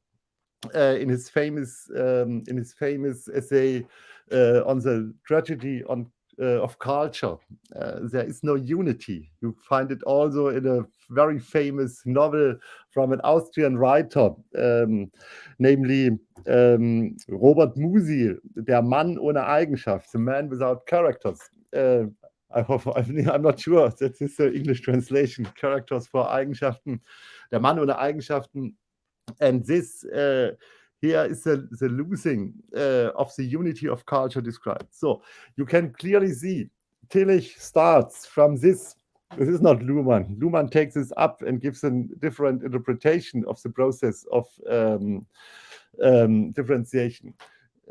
in his famous essay on the tragedy of culture. There is no unity. You find it also in a very famous novel from an Austrian writer, namely Robert Musil, Der Mann ohne Eigenschaft, The Man Without Characters. I'm not sure that is the English translation, characters for Eigenschaften, Der Mann ohne Eigenschaften. And this here is the losing of the unity of culture described. So you can clearly see Tillich starts from this. This is not Luhmann. Luhmann takes this up and gives a different interpretation of the process of differentiation.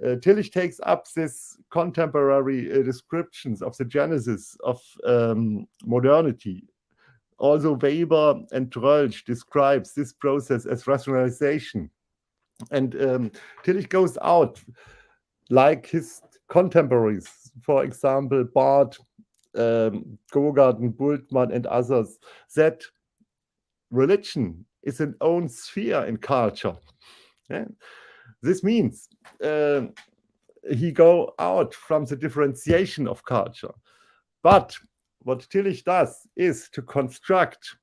Tillich takes up this contemporary descriptions of the genesis of modernity. Also Weber and Trölsch describes this process as rationalization. And Tillich goes out, like his contemporaries, for example, Barth, Gogarten, Bultmann, and others, that religion is an own sphere in culture. Yeah? This means he go out from the differentiation of culture. But what Tillich does is to construct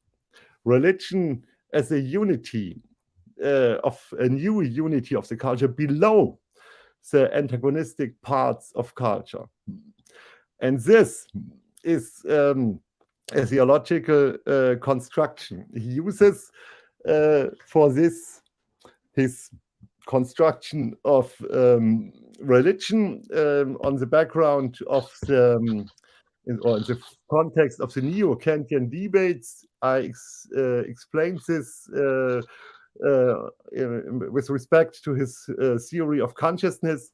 religion as a unity, of a new unity of the culture below the antagonistic parts of culture. And this is a theological construction. He uses for this his construction of religion on the background of the in the context of the neo-Kantian debates. I explained this with respect to his theory of consciousness.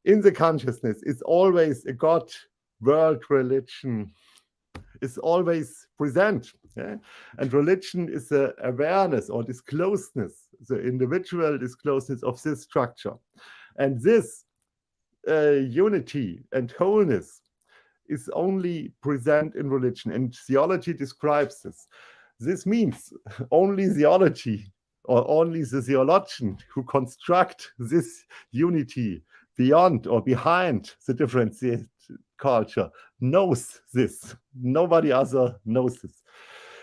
In the consciousness, it's always a God, world, religion is always present. Yeah? And religion is the awareness or discloseness, the individual discloseness of this structure. And this unity and wholeness is only present in religion. And theology describes this. This means only theology or only the theologian who construct this unity beyond or behind the differentiated culture knows this. Nobody other knows this.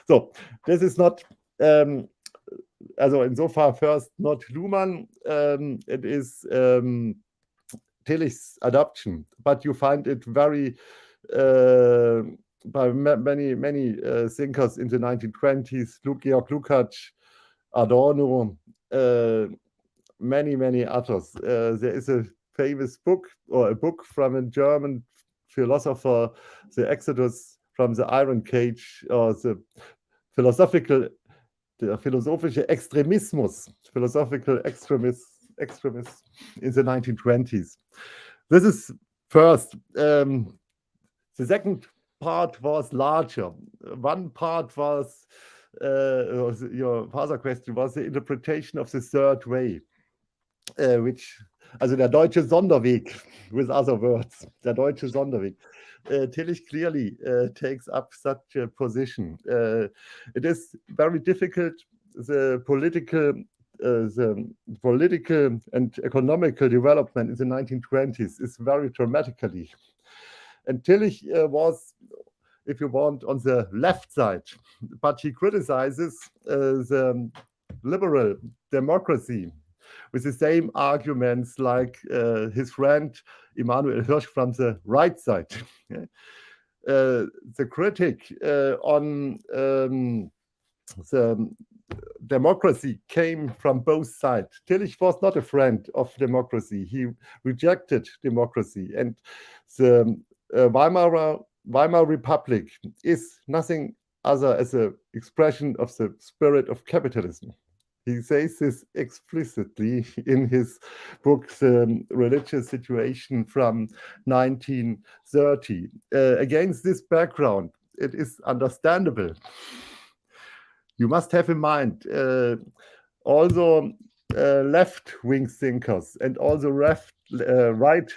So this is not, also insofern first not Luhmann, it is Tillich's adoption, but you find it very by many thinkers in the 1920s, Georg Lukács, Adorno, many others. There is a famous book, or a book from a German philosopher, The Exodus from the Iron Cage, or the philosophical extremismus in the 1920s. This is first. The second part was larger. One part was, your father question was the interpretation of the third way, which, also der deutsche Sonderweg, with other words, der deutsche Sonderweg. Tillich clearly takes up such a position. It is very difficult, the political and economical development in the 1920s is very dramatically. And Tillich was, if you want, on the left side, but he criticizes the liberal democracy with the same arguments like his friend Emanuel Hirsch from the right side. The critic on the democracy came from both sides. Tillich was not a friend of democracy. He rejected democracy. And the Weimar Republic is nothing other as an expression of the spirit of capitalism. He says this explicitly in his book, The Religious Situation from 1930. Against this background, it is understandable. You must have in mind also left-wing thinkers and also right-wing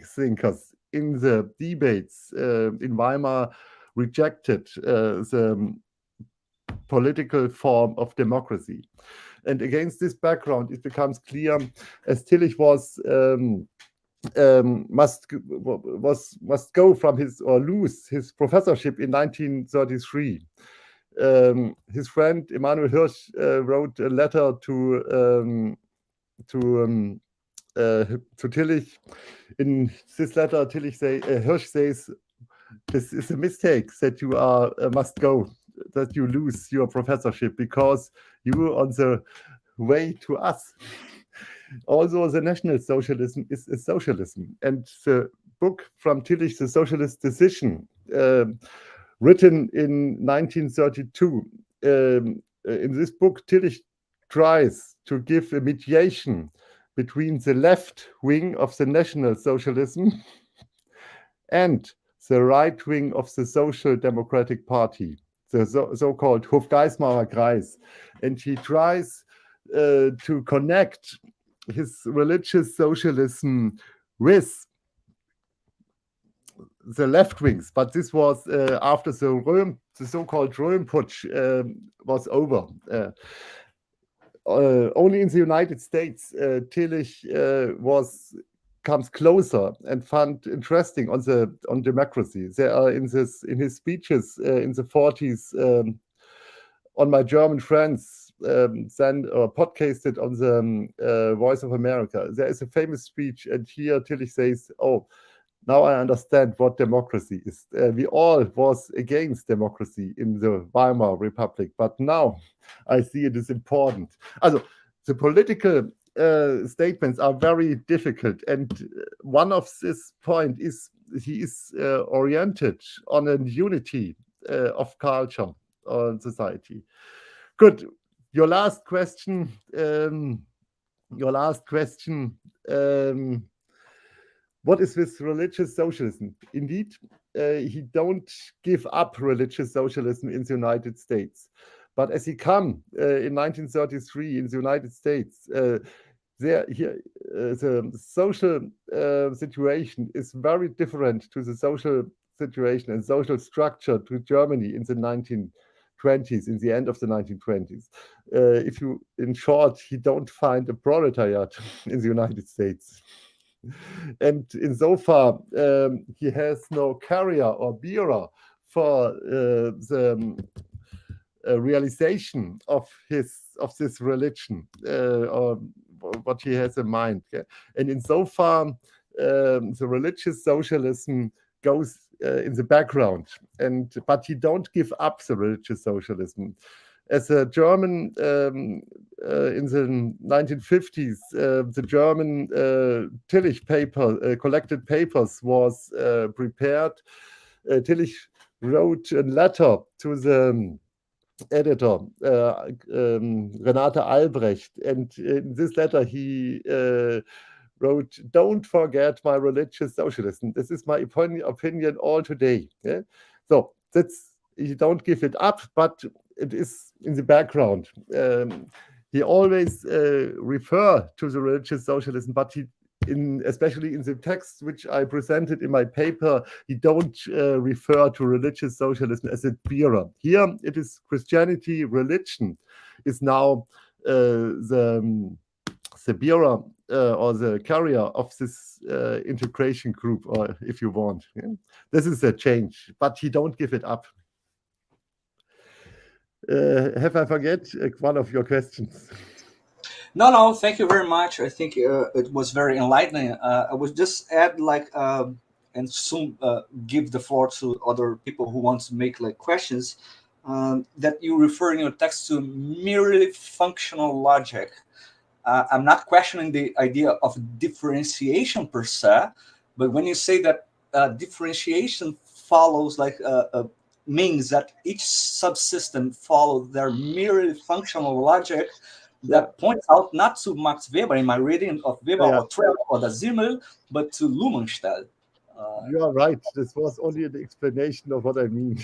thinkers in the debates in Weimar rejected the political form of democracy. And against this background, it becomes clear, as Tillich must go from his, or lose his professorship in 1933. His friend Emanuel Hirsch wrote a letter to Tillich. In this letter, Hirsch says, "This is a mistake that you must go, that you lose your professorship because you are on the way to us." Also, the National Socialism is a socialism, and the book from Tillich, The Socialist Decision, written in 1932. In this book, Tillich tries to give a mediation between the left wing of the National Socialism and the right wing of the Social Democratic Party, the so-called Hofgeismarer Kreis. And he tries to connect his religious socialism with the left wings, but this was after the so-called Röhm Putsch was over. Only in the United States, Tillich comes closer and found interesting on democracy. There are in his speeches in the 40s on my German friends, podcasted on the Voice of America. There is a famous speech, and here Tillich says, "Oh, now I understand what democracy is. We all was against democracy in the Weimar Republic, but now I see it is important." Also, the political statements are very difficult, and one of this point is he is oriented on a unity of culture or society. Good. Your last question. What is with religious socialism? Indeed, he don't give up religious socialism in the United States. But as he come in 1933 in the United States, the social situation is very different to the social situation and social structure to Germany in the 1920s, in the end of the 1920s. If you, in short, he don't find a proletariat in the United States. And insofar, he has no carrier or bearer for the realization of this religion or what he has in mind. Okay? And insofar, the religious socialism goes in the background, but he don't give up the religious socialism. As a German in the 1950s, the German Tillich paper, collected papers, was prepared. Tillich wrote a letter to the editor, Renate Albrecht, and in this letter he wrote, "Don't forget my religious socialism. This is my opinion all today." Yeah? So that's, he don't give it up, but it is in the background. He always refer to the religious socialism, but he, especially in the text which I presented in my paper, he don't refer to religious socialism as a bearer. Here it is Christianity, religion is now the bearer or the carrier of this integration group, or if you want. Yeah? This is a change, but he don't give it up. Have I forget one of your questions? No, thank you very much. I think it was very enlightening. I would just add, and soon give the floor to other people who want to make questions, that you refer in your text to merely functional logic. I'm not questioning the idea of differentiation per se, but when you say that differentiation follows means that each subsystem follows their merely functional logic, that points out not to Max Weber in my reading of Weber or Trell or the Zimmel, but to Luhmannsthal. You are right. This was only an explanation of what I mean.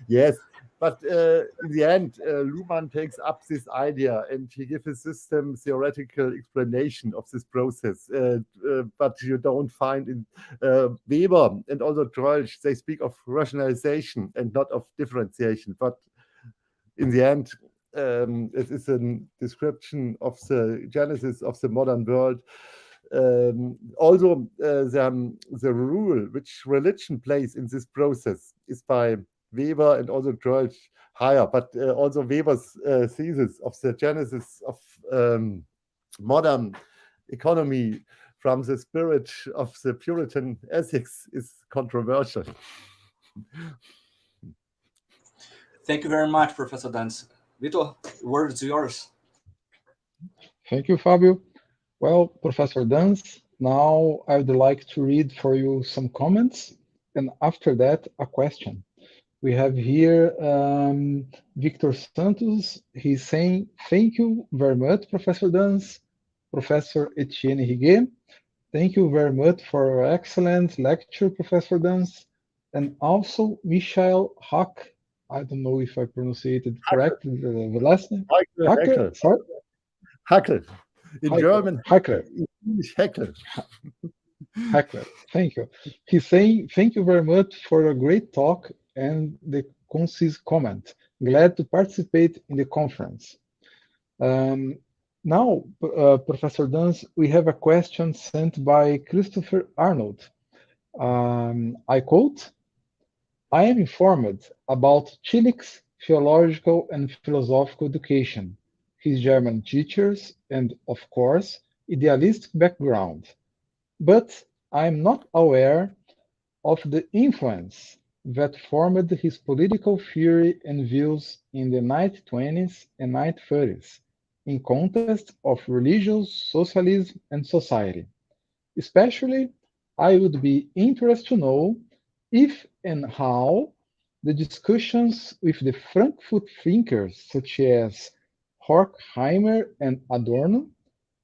Yes, but in the end, Luhmann takes up this idea and he gives a system theoretical explanation of this process. But you don't find in Weber and also Troelch, they speak of rationalization and not of differentiation. But in the end, it is a description of the genesis of the modern world. Also, the role which religion plays in this process is by Weber and also Troelch higher, but also Weber's thesis of the genesis of modern economy from the spirit of the Puritan ethics is controversial. Thank you very much, Professor Danz. Vitor, the word is yours. Thank you, Fabio. Well, Professor Danz, now I would like to read for you some comments, and after that, a question. We have here Victor Santos. He's saying, thank you very much, Professor Danz. Professor Etienne Higuet, thank you very much for your excellent lecture, Professor Danz. And also Michael Hack. I don't know if I pronounced it correctly, the last name. Hackle. Sorry? Hackle. In German, Hackler. Hackle. Hackler, thank you. He's saying, thank you very much for a great talk and the concise comment. Glad to participate in the conference. Now, Professor Danz, we have a question sent by Christopher Arnold. I quote, I am informed about Tillich's theological and philosophical education, his German teachers, and, of course, idealistic background. But I am not aware of the influence that formed his political theory and views in the 1920s and 1930s in context of religious socialism and society. Especially, I would be interested to know if and how the discussions with the Frankfurt thinkers such as Horkheimer and Adorno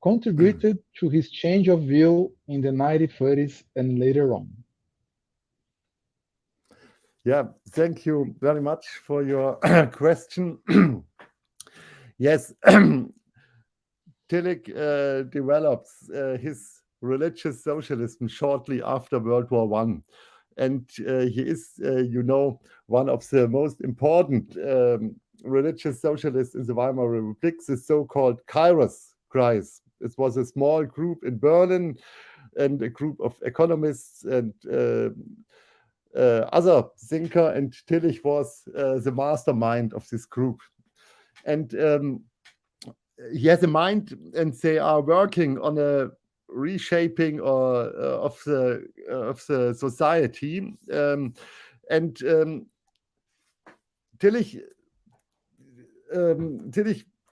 contributed to his change of view in the 1930s and later on. Yeah, thank you very much for your question. Yes, Tillich develops his religious socialism shortly after World War I. And he is, you know, one of the most important religious socialists in the Weimar Republic, the so-called Kairos Kreis. It was a small group in Berlin and a group of economists and other thinker, and Tillich was the mastermind of this group. And he has a mind, and they are working on a reshaping of the society. Tillich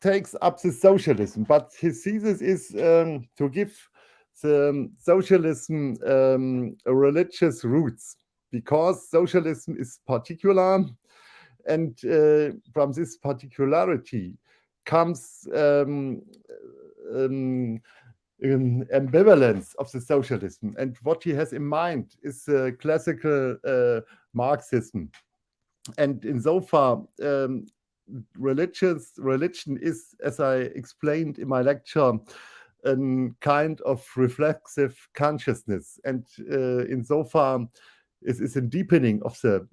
takes up the socialism, but his thesis is to give the socialism religious roots, because socialism is particular, and from this particularity comes ambivalence of the socialism. And what he has in mind is classical Marxism. And insofar, religion is, as I explained in my lecture, a kind of reflexive consciousness. And insofar, it is a deepening of the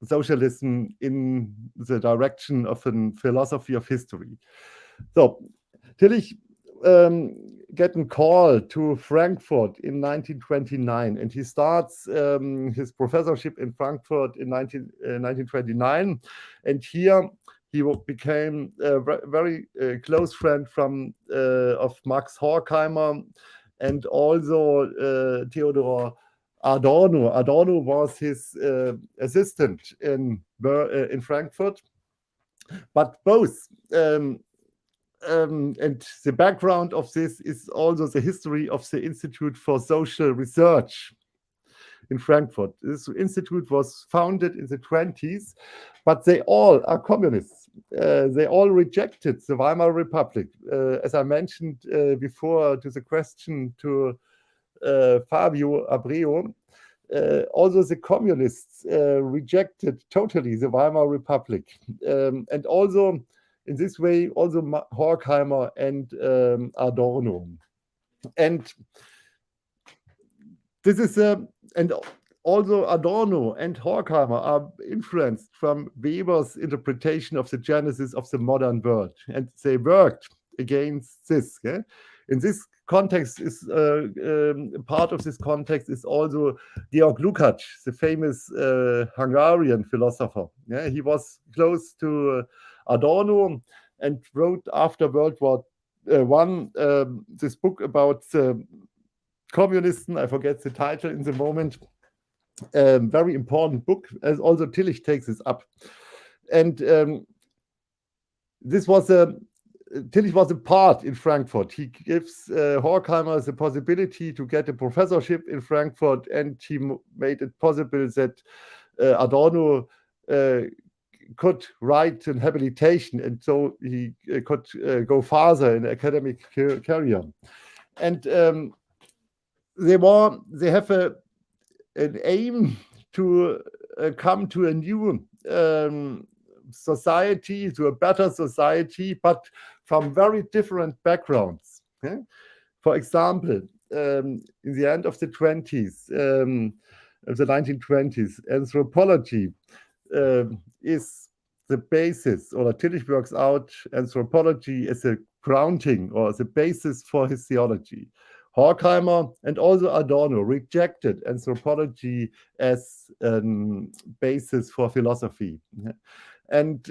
socialism in the direction of a philosophy of history. So, Tillich getting called to Frankfurt in 1929, and he starts his professorship in Frankfurt in 1929, and here he became a very close friend of Max Horkheimer and also Theodor Adorno. Adorno was his assistant in Frankfurt, but both and the background of this is also the history of the Institute for Social Research in Frankfurt. This institute was founded in the 20s, but they all are communists. They all rejected the Weimar Republic. As I mentioned before to the question to Fabio Abreu, also the communists rejected totally the Weimar Republic. And also, in this way, also Horkheimer and Adorno. And this is and also Adorno and Horkheimer are influenced from Weber's interpretation of the genesis of the modern world, and they worked against this. Yeah? In this context is part of this context is also Georg Lukács, the famous Hungarian philosopher. Yeah? He was close to Adorno and wrote after World War I this book about communists. I forget the title in the moment. Very important book, as also Tillich takes this up. And this was Tillich was a part in Frankfurt. He gives Horkheimer the possibility to get a professorship in Frankfurt, and he made it possible that Adorno could write an habilitation, and so he could go farther in academic career. And they have an aim to come to a new society, to a better society, but from very different backgrounds. Okay? For example, in the end of the 20s, of the 1920s, anthropology is the basis, or Tillich works out anthropology as a grounding or as a basis for his theology. Horkheimer and also Adorno rejected anthropology as a basis for philosophy. And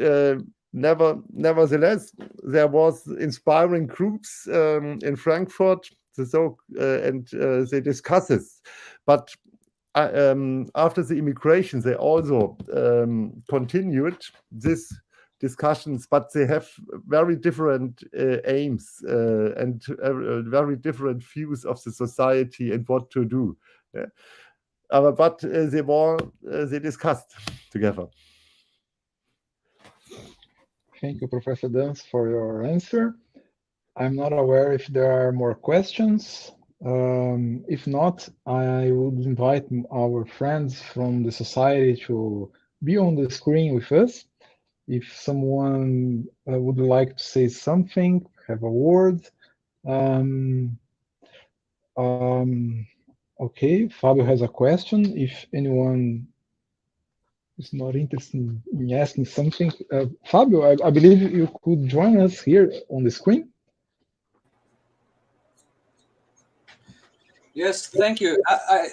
nevertheless, there was inspiring groups in Frankfurt, and they discuss this. But after the immigration, they also continued these discussions, but they have very different aims and very different views of the society and what to do. Yeah. But they discussed. together. Thank you, Professor Danz, for your answer. I'm not aware if there are more questions. If not, I would invite our friends from the society to be on the screen with us. If someone would like to say something, have a word. Okay, Fabio has a question. If anyone is not interested in asking something, Fabio, I believe you could join us here on the screen. Yes, thank you.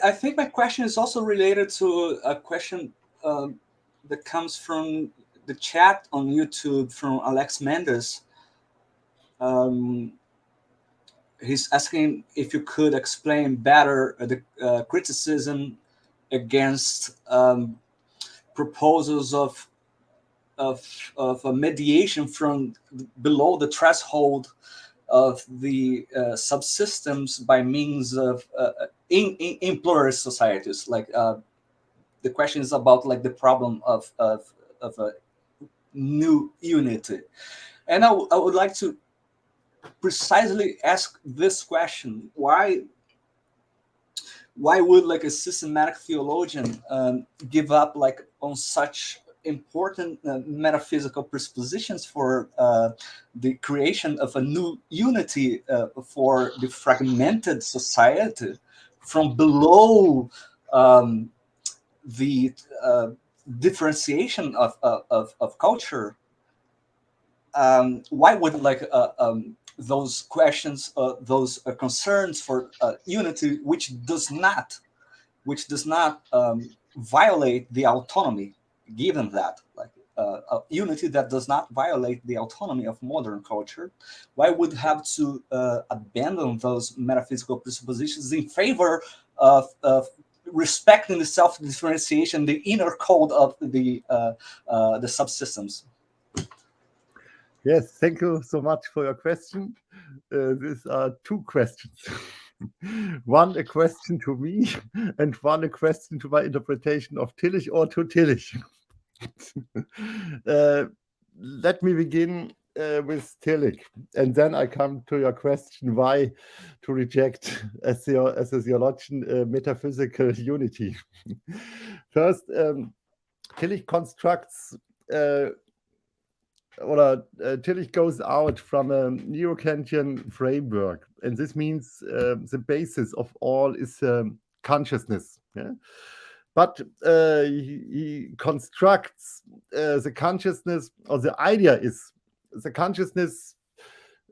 I think my question is also related to a question that comes from the chat on YouTube from Alex Mendes. He's asking if you could explain better the criticism against proposals of a mediation from below the threshold of the subsystems by means of in pluralist societies. Like the question is about like the problem of a new unity, and I would like to precisely ask this question: why would like a systematic theologian give up like on such important metaphysical presuppositions for the creation of a new unity for the fragmented society from below the differentiation of culture? Why would like those questions, those concerns for unity, which does not violate the autonomy, given that like a unity that does not violate the autonomy of modern culture, why would have to abandon those metaphysical presuppositions in favor of respecting the self-differentiation, the inner code of the subsystems? Yes, thank you so much for your question. These are two questions. One a question to me, and one a question to my interpretation of Tillich or to Tillich. Let me begin with Tillich, and then I come to your question why to reject as a theologian metaphysical unity. First, Tillich constructs Tillich goes out from a neo-Kantian framework, and this means the basis of all is consciousness. Yeah? But he constructs the consciousness, or the idea is the consciousness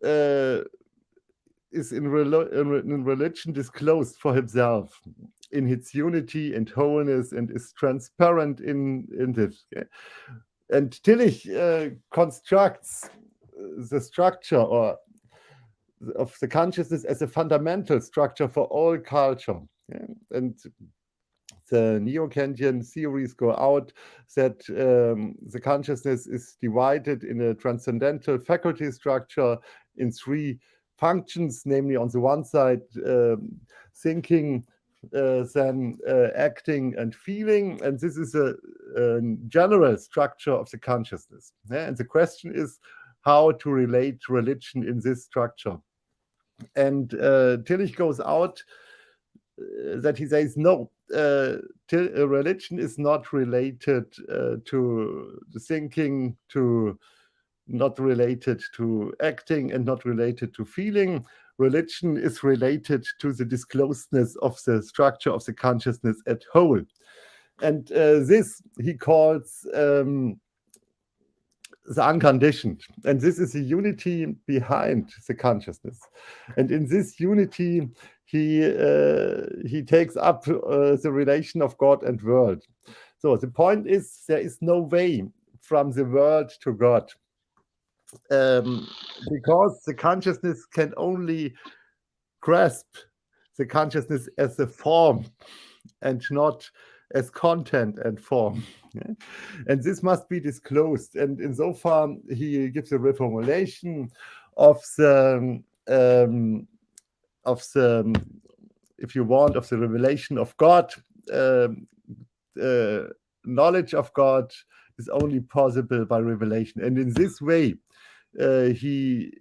is in religion disclosed for himself in its unity and wholeness, and is transparent in this. Yeah? And Tillich constructs the structure of the consciousness as a fundamental structure for all culture. Yeah? And the neo-Kantian theories go out that the consciousness is divided in a transcendental faculty structure in three functions, namely on the one side thinking, then acting and feeling, and this is a general structure of the consciousness. Yeah? And the question is how to relate religion in this structure. And Tillich goes out that he says no, religion is not related to the thinking, not related to acting, and not related to feeling. Religion is related to the disclosedness of the structure of the consciousness at whole. And this he calls the unconditioned. And this is the unity behind the consciousness. And in this unity, he takes up the relation of God and world. So the point is, there is no way from the world to God. Because the consciousness can only grasp the consciousness as a form and not as content and form. Yeah? And this must be disclosed. And insofar, he gives a reformulation of the if you want, of the revelation of God, knowledge of God is only possible by revelation. And in this way, he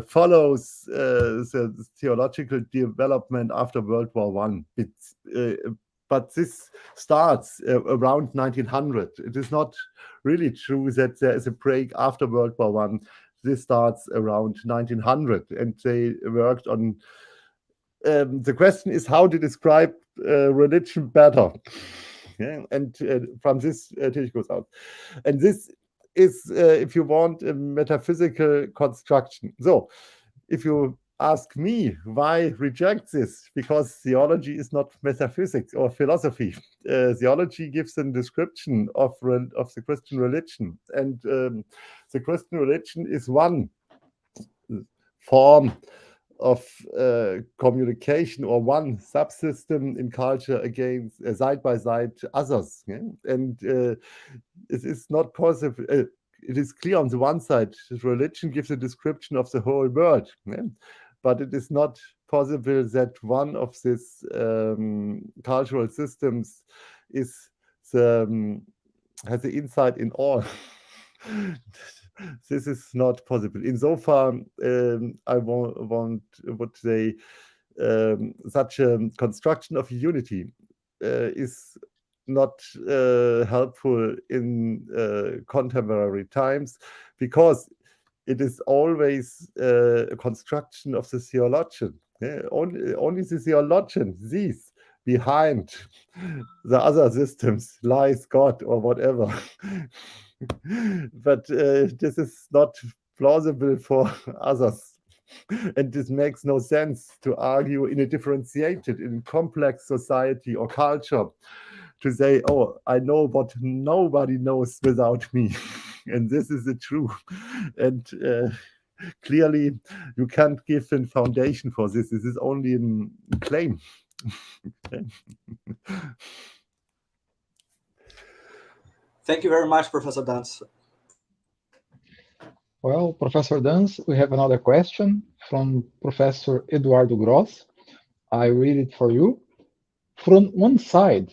follows the theological development after World War I. But this starts around 1900. It is not really true that there is a break after World War I. This starts around 1900, and they worked on the question is how to describe religion better. Yeah? And from this, Tillich goes out. And this is, if you want, a metaphysical construction. So, if you ask me why reject this, because theology is not metaphysics or philosophy. Theology gives a description of the Christian religion, and the Christian religion is one form of communication or one subsystem in culture against side by side others. Yeah? And it is not possible. It is clear on the one side, religion gives a description of the whole world, yeah? But it is not possible that one of these cultural systems is has the insight in all. This is not possible. Insofar, I would say such a construction of unity is not helpful in contemporary times, because it is always a construction of the theologian. Yeah? Only the theologian sees behind the other systems lies God or whatever. But this is not plausible for others. And this makes no sense to argue in a differentiated, in complex society or culture, to say, oh, I know what nobody knows without me. And this is the truth. And clearly, you can't give a foundation for this. This is only a claim. Thank you very much, Professor Danz. Well, Professor Danz, we have another question from Professor Eduardo Gross. I read it for you. From one side,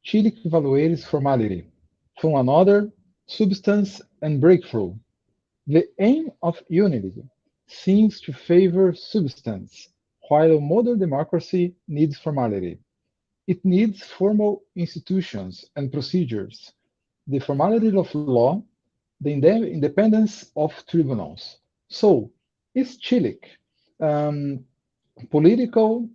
Tillich evaluates formality. From another, substance and breakthrough. The aim of unity seems to favor substance, while modern democracy needs formality. It needs formal institutions and procedures, the formality of law, the independence of tribunals. So, is Tillich political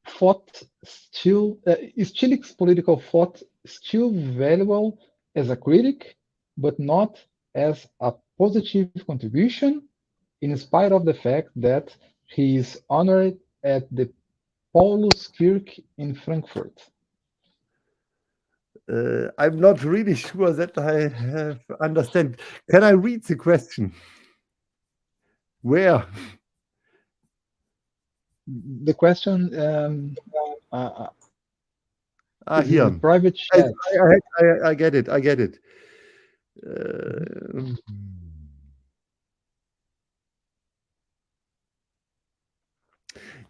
thought still is Tillich's political thought still valuable as a critic, but not as a positive contribution, in spite of the fact that he is honored at the Pauluskirche in Frankfurt? I'm not really sure that I have understand. Can I read the question? Where? The question Here. in the private chat. I get it. I get it.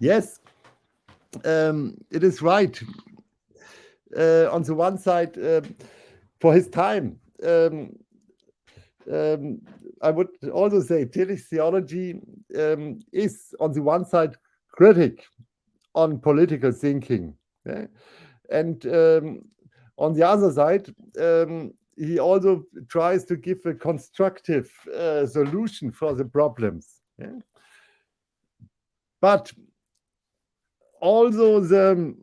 Yes, it is right. On the one side, for his time, I would also say Tillich's theology is, on the one side, critic on political thinking. Yeah? And on the other side, he also tries to give a constructive solution for the problems. Yeah? But also the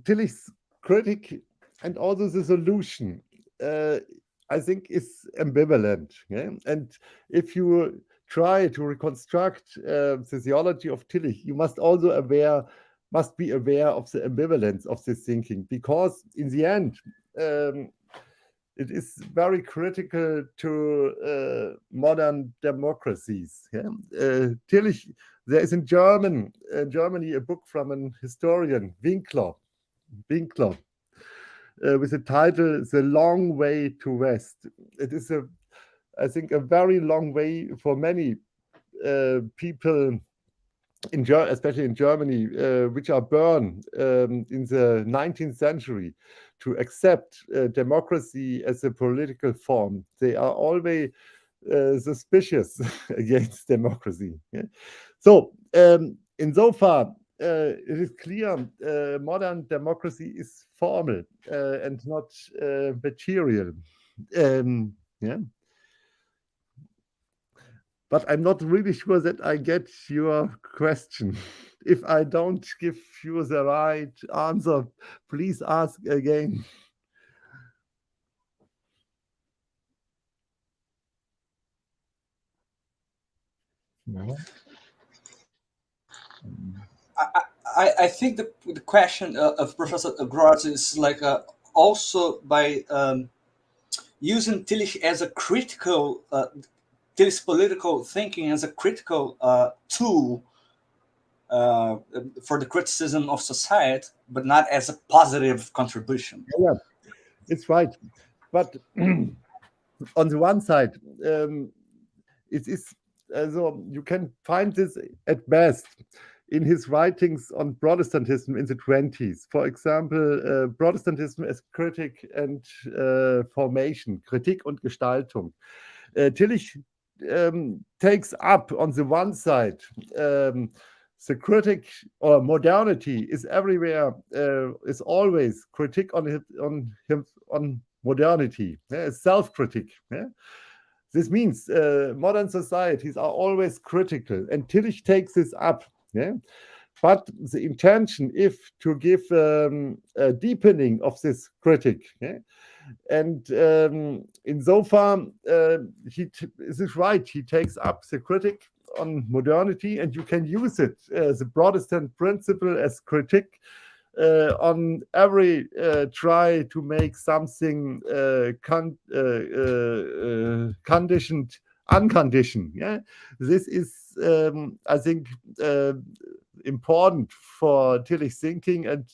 Tillich's critic and also the solution, I think, is ambivalent. Yeah? And if you try to reconstruct the theology of Tillich, you must also be aware of the ambivalence of this thinking, because in the end, it is very critical to modern democracies. Yeah? Tillich, there is in Germany a book from an historian, Winkler, with the title "The Long Way to West." It is I think a very long way for many people especially in Germany, which are burned in the 19th century to accept democracy as a political form. They are always suspicious against democracy. Yeah? So, insofar, it is clear modern democracy is formal and not material. Yeah. But I'm not really sure that I get your question. If I don't give you the right answer, please ask again. No. I think the question of Professor Gross is like also by using Tillich as a critical, Tillich's political thinking as a critical tool for the criticism of society, but not as a positive contribution. Yeah, it's right. But on the one side, it is so you can find this at best in his writings on Protestantism in the 20s. For example, Protestantism as critic and formation, Kritik und Gestaltung. Tillich takes up on the one side the critic or modernity is everywhere, is always critic on modernity, self-critic. Yeah? This means modern societies are always critical, and Tillich takes this up. Yeah? But the intention is to give a deepening of this critic. Yeah? And insofar, this is right, he takes up the critic on modernity, and you can use it, the Protestant principle, as critique on every try to make something conditioned, unconditioned. Yeah, this is, I think, important for Tillich's thinking, and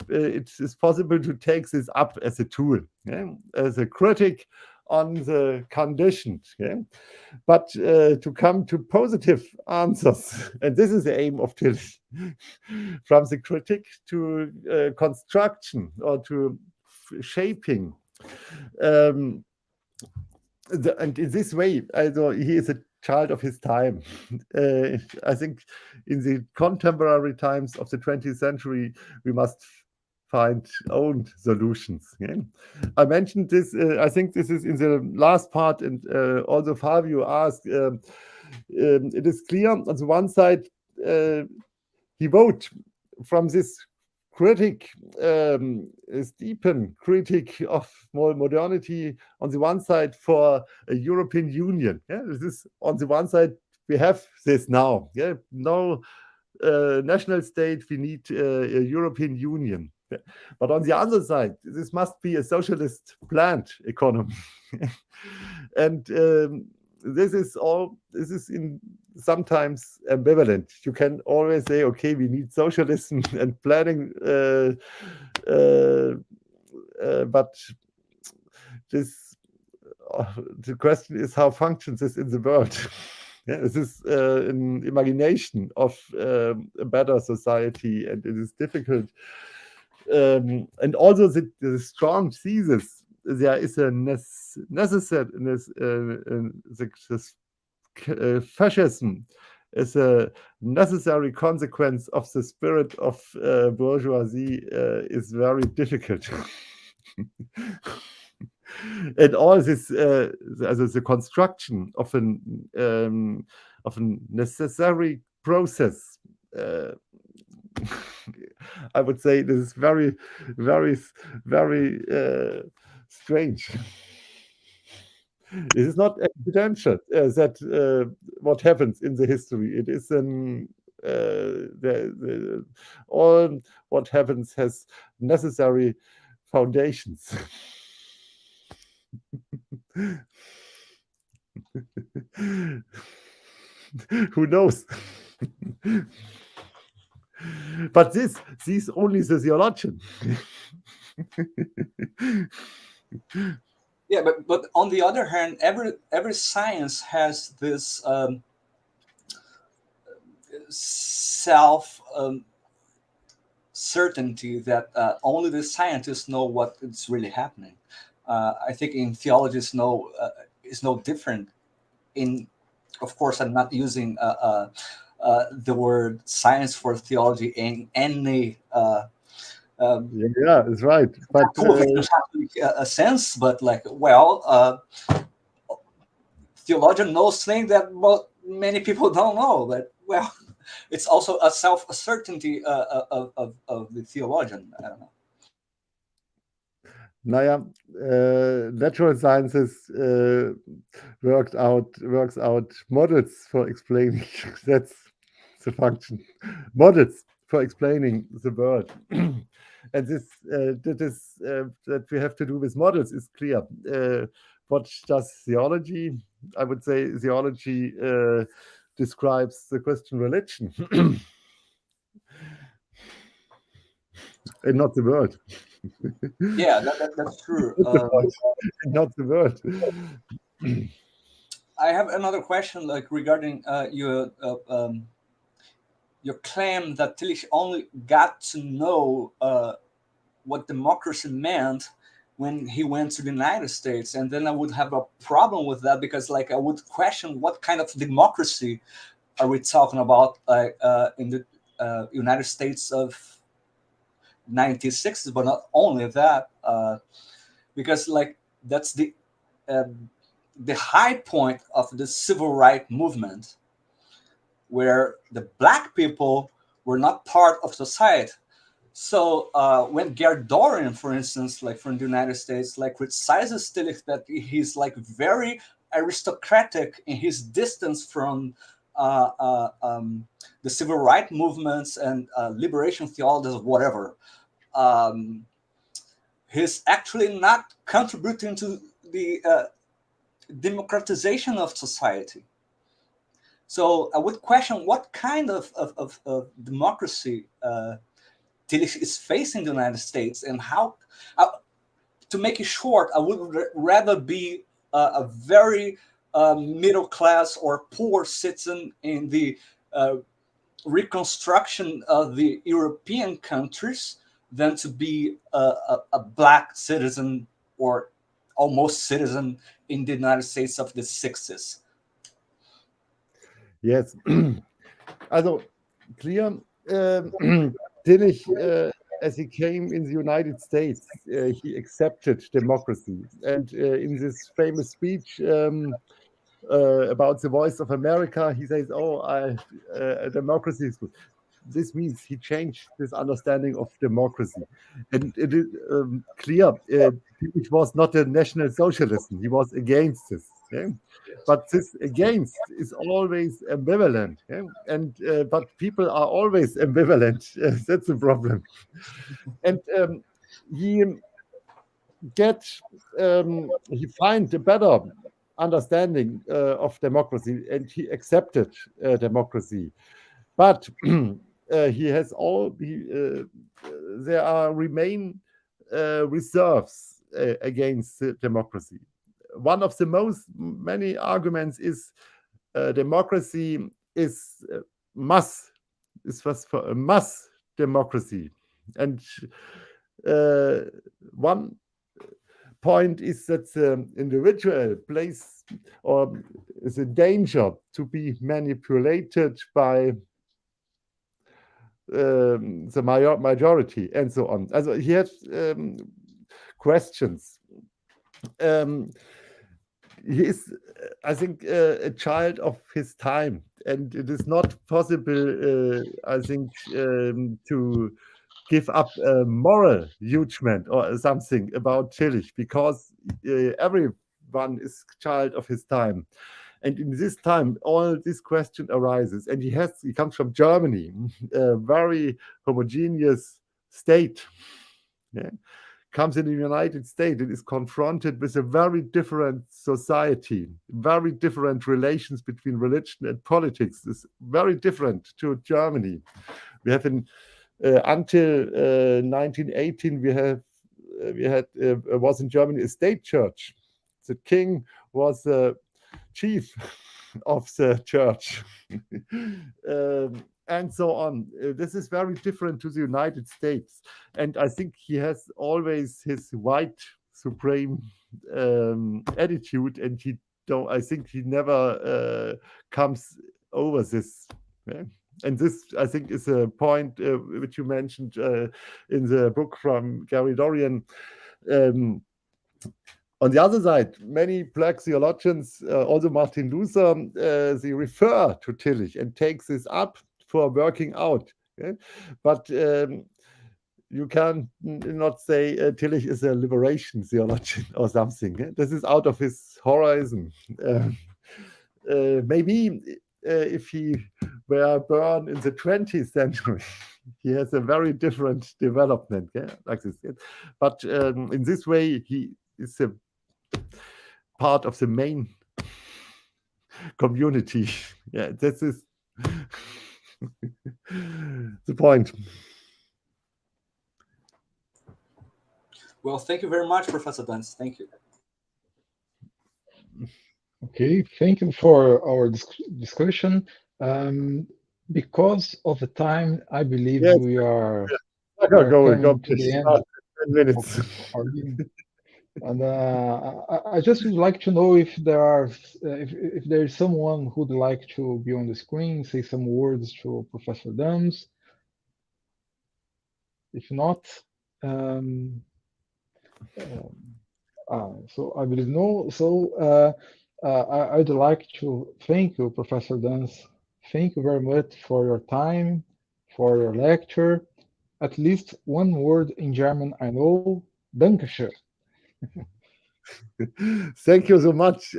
it is possible to take this up as a tool, yeah? As a critic on the conditioned. Yeah? But to come to positive answers, and this is the aim of Tillich, from the critic to construction or to shaping. And in this way, he is a child of his time. I think in the contemporary times of the 20th century, we must find own solutions. Yeah? I mentioned this, I think this is in the last part, and also Fabio asked, it is clear on the one side, he wrote from this critic, deepen critic of modernity on the one side for a European Union. Yeah? This is on the one side, we have this now. Yeah? No national state, we need a European Union. But on the other side, this must be a socialist planned economy. And this is in sometimes ambivalent. You can always say, okay, we need socialism and planning, but this the question is how functions this in the world. Yeah, this is an imagination of a better society, and it is difficult. And also the strong thesis, there is a necessariness, fascism is a necessary consequence of the spirit of bourgeoisie, is very difficult. And all this, the construction of a necessary process, I would say this is very, very, very strange. It is not evidential that what happens in the history. It is all what happens has necessary foundations. Who knows? But this only the theologian. Yeah, but on the other hand, every science has this self certainty that only the scientists know what is really happening. I think in theology is no different. Of course, I'm not using the word science for theology in any yeah, it's right. But a sense, but like, well, theologian knows things that many people don't know. But well, it's also a self-certainty of the theologian. I don't know. Naja, natural sciences works out models for explaining. That's the function. Models for explaining the world. And that we have to do with models is clear. What does theology? I would say theology describes the Christian religion, and not the world. Yeah, that's true. Not the world. I have another question, like regarding your claim that Tillich only got to know what democracy meant when he went to the United States, and then I would have a problem with that, because like I would question what kind of democracy are we talking about, like in the United States of 1960s, but not only that, because like that's the high point of the civil rights movement, where the black people were not part of society. So when Gerd Dorian, for instance, like from the United States, like criticizes Tillich that he's like very aristocratic in his distance from the civil rights movements and liberation theologies, whatever, he's actually not contributing to the democratization of society. So I would question what kind of democracy Tillich is facing the United States, and how, to make it short, I would rather be a very middle class or poor citizen in the reconstruction of the European countries than to be a black citizen or almost citizen in the United States of the 60s. Yes. Also clear. Tillich, as he came in the United States, he accepted democracy. And in this famous speech about the voice of America, he says, democracy is good. This means he changed his understanding of democracy. And it is clear, Tillich was not a national socialist. He was against this. Okay? But this against is always ambivalent. Okay? And but people are always ambivalent. That's the problem. And he find a better understanding of democracy, and he accepted democracy. But there remain reserves against democracy. One of the many arguments is democracy is mass democracy, and one point is that the individual plays or is in danger to be manipulated by the majority and so on. Also he has questions. He is, I think, a child of his time, and it is not possible, I think, to give up a moral judgment or something about Tillich, because everyone is child of his time. And in this time, all this question arises. And he comes from Germany, a very homogeneous state. Yeah? Comes in the United States and is confronted with a very different society, very different relations between religion and politics. It's very different to Germany. We have until 1918, was in Germany a state church. The king was the chief of the church. and so on. This is very different to the United States. And I think he has always his white supreme attitude, and I think he never comes over this. Yeah? And this, I think, is a point which you mentioned in the book from Gary Dorian. On the other side, many black theologians, also Martin Luther, they refer to Tillich and take this up for working out. Okay? But you can not say Tillich is a liberation theologian or something. Eh? This is out of his horizon. Maybe if he were born in the 20th century, he has a very different development, like this. But in this way, he is a part of the main community. Yeah, this is the point. Well, thank you very much, Professor Danz. Thank you. Okay, thank you for our discussion. Because of the time, I believe we are coming to the end 10 minutes. of our meeting. And I just would like to know if there is someone who would like to be on the screen, say some words to Professor Danz. If not, so I believe no. So I'd like to thank you, Professor Danz. Thank you very much for your time, for your lecture. At least one word in German I know, Dankeschön. Thank you so much.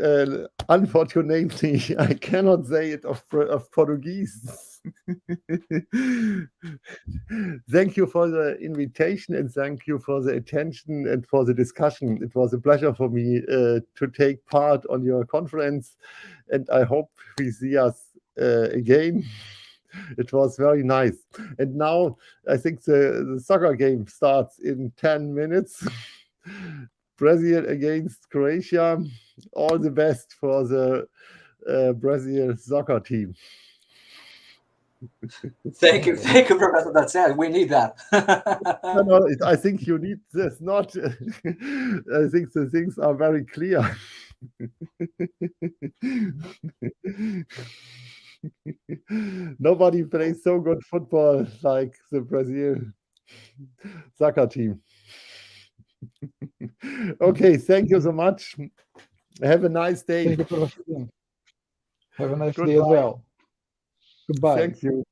Unfortunately, I cannot say it of Portuguese. Thank you for the invitation, and thank you for the attention and for the discussion. It was a pleasure for me to take part on your conference, and I hope we see us again. It was very nice. And now I think the soccer game starts in 10 minutes. Brazil against Croatia. All the best for the Brazil soccer team. Thank you, Professor Danz. We need that. No, I think you need this. Not. I think the things are very clear. Nobody plays so good football like the Brazil soccer team. Okay, thank you so much. Have a nice day. Thank you, Professor. Have a nice day as well. Goodbye. Thank you.